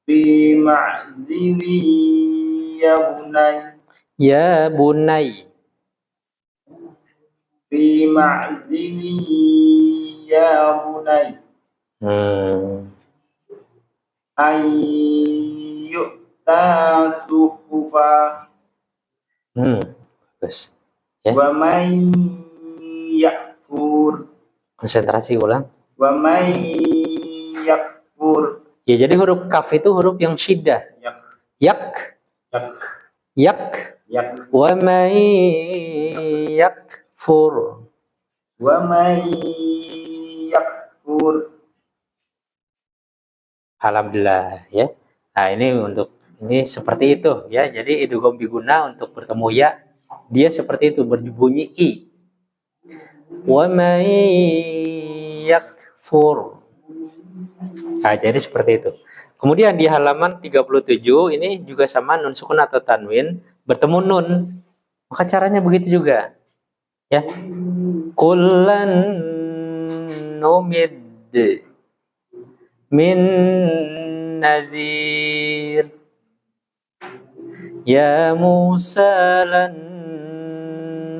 Fi ma'zili ya bunai. Ya bunai. Fi ma'zili ya bunai. Ayyu'ta suhufa. Terus. Ya. Wa may yakfur. Konsentrasi ulang. Wa may yakfur. Ya, jadi huruf kaf itu huruf yang syiddah. Yak. Wa may yakfur. Wa may yakfur. Alhamdulillah, ya. Nah, ini seperti itu, ya. Jadi idgham bi gunnah untuk bertemu ya, dia seperti itu, berbunyi i. Wa may yakfur. Nah, jadi seperti itu. Kemudian di halaman 37 ini juga sama, nun sukun atau tanwin bertemu nun. Maka caranya begitu juga. Ya. Kullan numid min nadhir. Ya Musa lan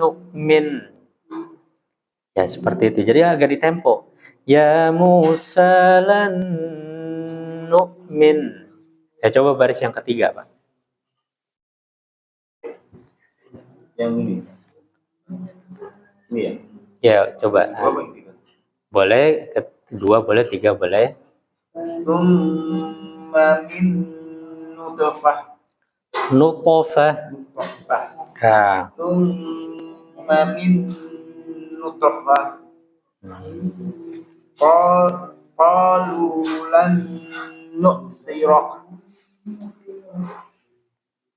nu'min. Ya, seperti itu. Jadi agak ditempo. Ya Musa lan nu'min. Ya, coba baris yang ketiga, Pak. Yang ini. Ini ya. Ya, coba. Apa yang tiga? Boleh kedua, boleh tiga, boleh. Tsumma min nutfah. Nutfah. Nah, Tsumma min nutfah. Qalu lan nu'sirak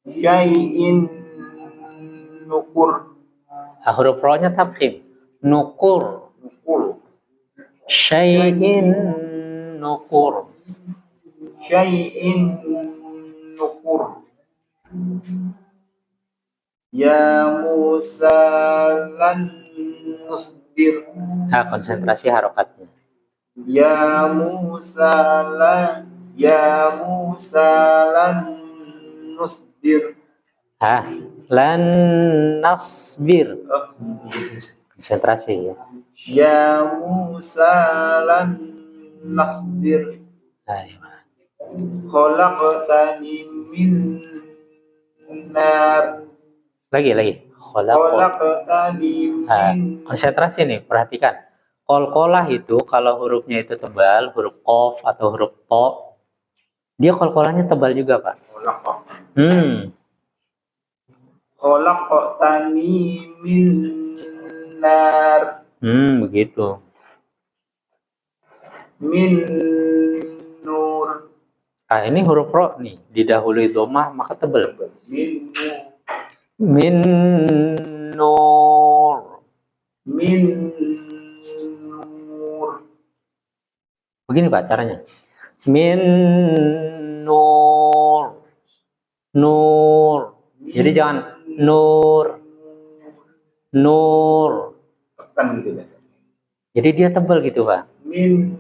syai'in nukur. huruf ro-nya tafkhim. Nukur. Syai'in nukur. Syai'in nukur. Ya Musa lan nusbir. Nah, konsentrasi harokatnya. Ya Musa lan nusbir. Lan nasbir. Konsentrasi ya. Ya Musa lan nasbir. Ayo. Khalaqtani min nar. Lagi. Khalaqtani min. Konsentrasi nih, perhatikan. Qalqalah itu kalau hurufnya itu tebal, huruf qaf atau huruf to, Dia kol-kolannya tebal juga, Pak. Khalaqtani min nar. Begitu. Min nur. Ini huruf ro nih, didahului domah maka tebal. Min nur. Min nur. Min nur. Begini Pak caranya. Min nur. Nur. Jadi jangan nur. Nur. Tekan gitu ya. Jadi dia tebal gitu Pak. Min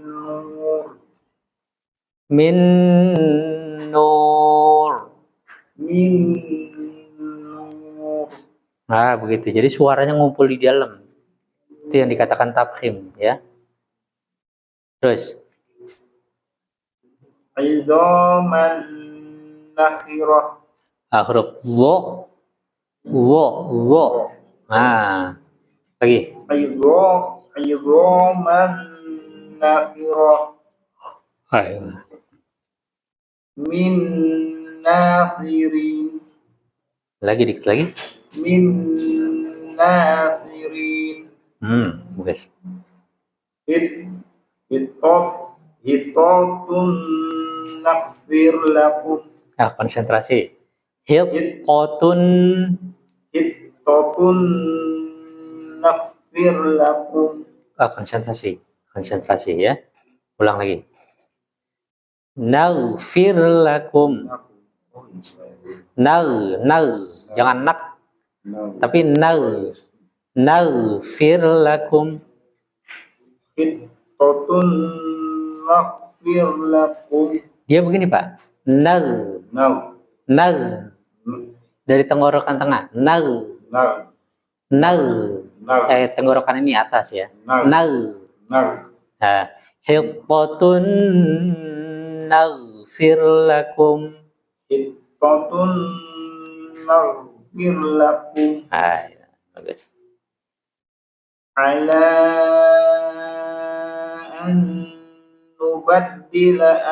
nur. Min nur. Min nur. Nah begitu. Jadi suaranya ngumpul di dalam. Itu yang dikatakan tafkhim ya. Terus. Izaman nakhirah. Huruf wo. Nah, lagi. Izaman nakhirah. Ayo. Min nasirin. Lagi dikit lagi. Min nasirin. Guys. Hitatun nakfir lakum. Konsentrasi. Hitatun nakfir lakum. Konsentrasi ya. Ulang lagi. Naghfir lakum. Jangan nak. Tapi naghfir lakum. Hitatun nakfir lakum. Dia begini Pak. Dari tenggorokan tengah. Tenggorokan ini atas ya. Hitatun naghfir lakum. Hitatun naghfir lakum. Ya, bagus. Ala an nubaddila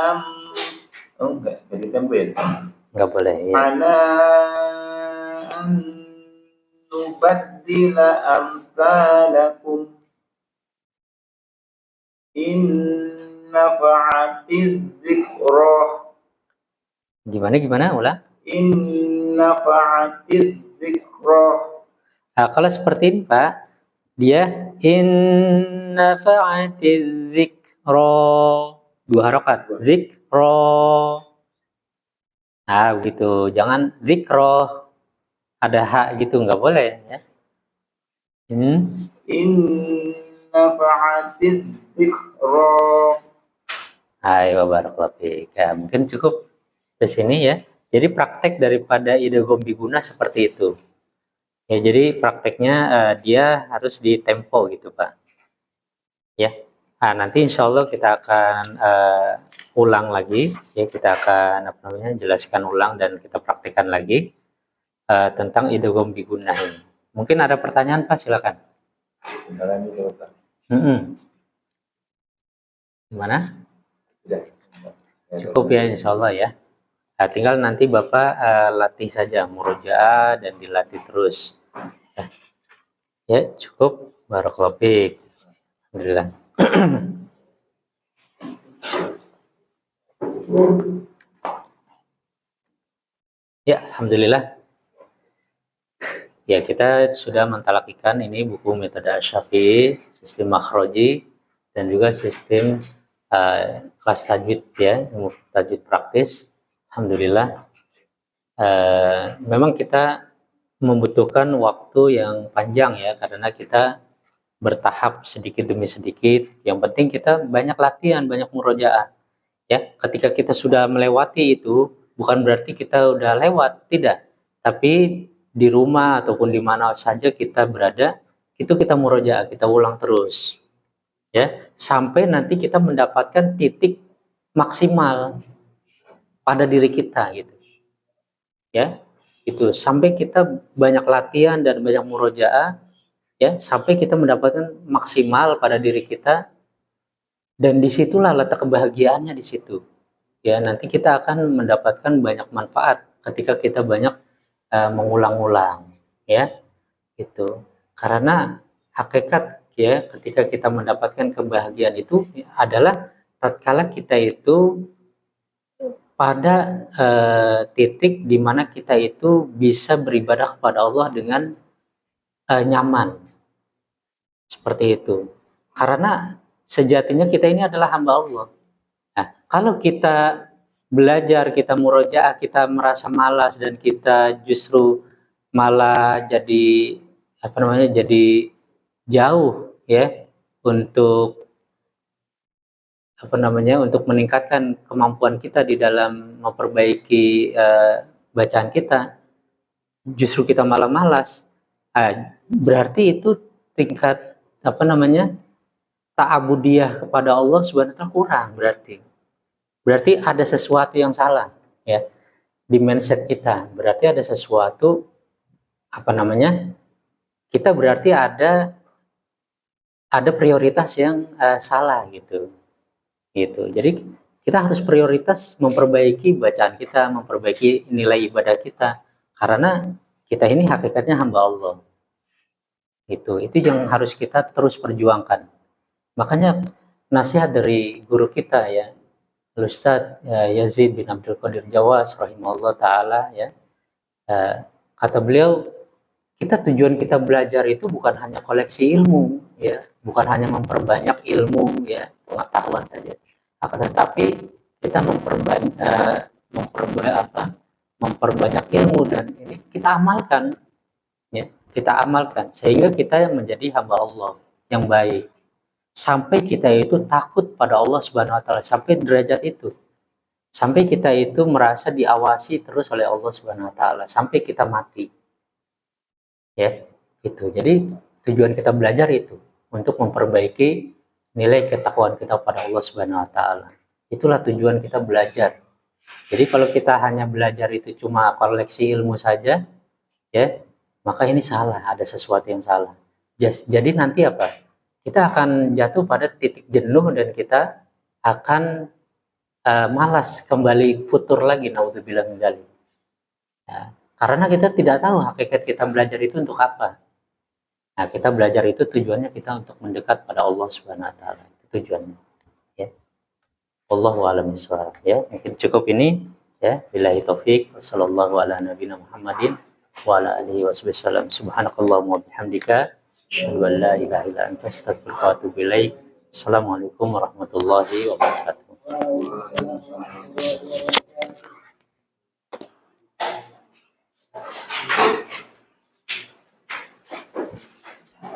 enggak jadi tempo ya. Enggak boleh ya. Ala an nubaddila amsalakum. Inna fa'atiz zikrah. Gimana ulah? Inna fa'atiz zikrah. Kalau seperti ini Pak, dia inna fa'atiz zikrah. 2 harokat. Zikrah. Begitu. Jangan zikrah. Ada hak gitu, nggak boleh ya. Inna fa'atiz zikrah. Ayo barakallahu fiik. Mungkin cukup di sini ya. Jadi praktek daripada idgham biguna seperti itu. Ya, jadi prakteknya dia harus di tempo gitu Pak. Ya. Nanti insya Allah kita akan ulang lagi. Ya, kita akan jelaskan ulang dan kita praktekkan lagi tentang idgham biguna ini. Mungkin ada pertanyaan Pak, silakan. Gimana? Cukup ya insya Allah ya. Tinggal nanti Bapak latih saja murojaah dan dilatih terus. Ya cukup. Barakallahu fiik. Alhamdulillah. Ya alhamdulillah. Ya kita sudah mentalakikan ini buku metode Asy-Syafi'i, sistem makhroji dan juga sistem kelas tajwid ya, tajwid praktis. Alhamdulillah. Memang kita membutuhkan waktu yang panjang ya, karena kita bertahap sedikit demi sedikit. Yang penting kita banyak latihan, banyak murojaah. Ya, ketika kita sudah melewati itu, bukan berarti kita udah lewat, tidak. Tapi di rumah ataupun di mana saja kita berada, itu kita murojaah, kita ulang terus. Ya, sampai nanti kita mendapatkan titik maksimal pada diri kita gitu. Ya, itu sampai kita banyak latihan dan banyak murojaah ya, sampai kita mendapatkan maksimal pada diri kita, dan disitulah letak kebahagiaannya di situ ya nanti kita akan mendapatkan banyak manfaat ketika kita banyak mengulang-ulang, ya itu. Karena hakikat ya ketika kita mendapatkan kebahagiaan itu adalah tatkala kita itu pada titik di mana kita itu bisa beribadah kepada Allah dengan nyaman, seperti itu. Karena sejatinya kita ini adalah hamba Allah. Nah, kalau kita belajar, kita murojaah, kita merasa malas dan kita justru malah jadi jadi jauh ya untuk untuk meningkatkan kemampuan kita di dalam memperbaiki bacaan kita, justru kita malah malas. Berarti itu tingkat ta'abudiyah kepada Allah Subhanahu wa taala kurang, berarti ada sesuatu yang salah ya di mindset kita. Berarti ada sesuatu kita berarti ada prioritas yang salah gitu. Jadi kita harus prioritas memperbaiki bacaan kita, memperbaiki nilai ibadah kita, karena kita ini hakikatnya hamba Allah. Itu yang harus kita terus perjuangkan. Makanya nasihat dari guru kita ya, Ustaz Yazid bin Abdul Qadir Jawas rahimahullah taala ya, kata beliau, tujuan kita belajar itu bukan hanya koleksi ilmu ya, bukan hanya memperbanyak ilmu ya, pengetahuan saja, akan tetapi kita memperbanyak ilmu dan ini kita amalkan ya, sehingga kita menjadi hamba Allah yang baik, sampai kita itu takut pada Allah Subhanahu wa taala, sampai derajat itu, sampai kita itu merasa diawasi terus oleh Allah Subhanahu wa taala sampai kita mati. Ya, itu. Jadi tujuan kita belajar itu untuk memperbaiki nilai ketakwaan kita pada Allah Subhanahu wa taala. Itulah tujuan kita belajar. Jadi kalau kita hanya belajar itu cuma koleksi ilmu saja, ya, maka ini salah, ada sesuatu yang salah. Jadi nanti apa? Kita akan jatuh pada titik jenuh dan kita akan malas kembali futur lagi, naudzubillah min dzalik. Ya, karena kita tidak tahu hakikat kita belajar itu untuk apa. Nah, kita belajar itu tujuannya kita untuk mendekat pada Allah Subhanahu wa taala. Itu tujuannya. Ya. Wallahu a'lam bishawab. Ya, mungkin cukup ini ya. Billahi taufik. Wassallallahu ala nabiyina Muhammadin wa ala alihi wasallam. Subhanakallahumma wa bihamdika asyhadu an la ilaha illa anta astaghfiruka wa atubu ilaik. Assalamualaikum warahmatullahi wabarakatuh.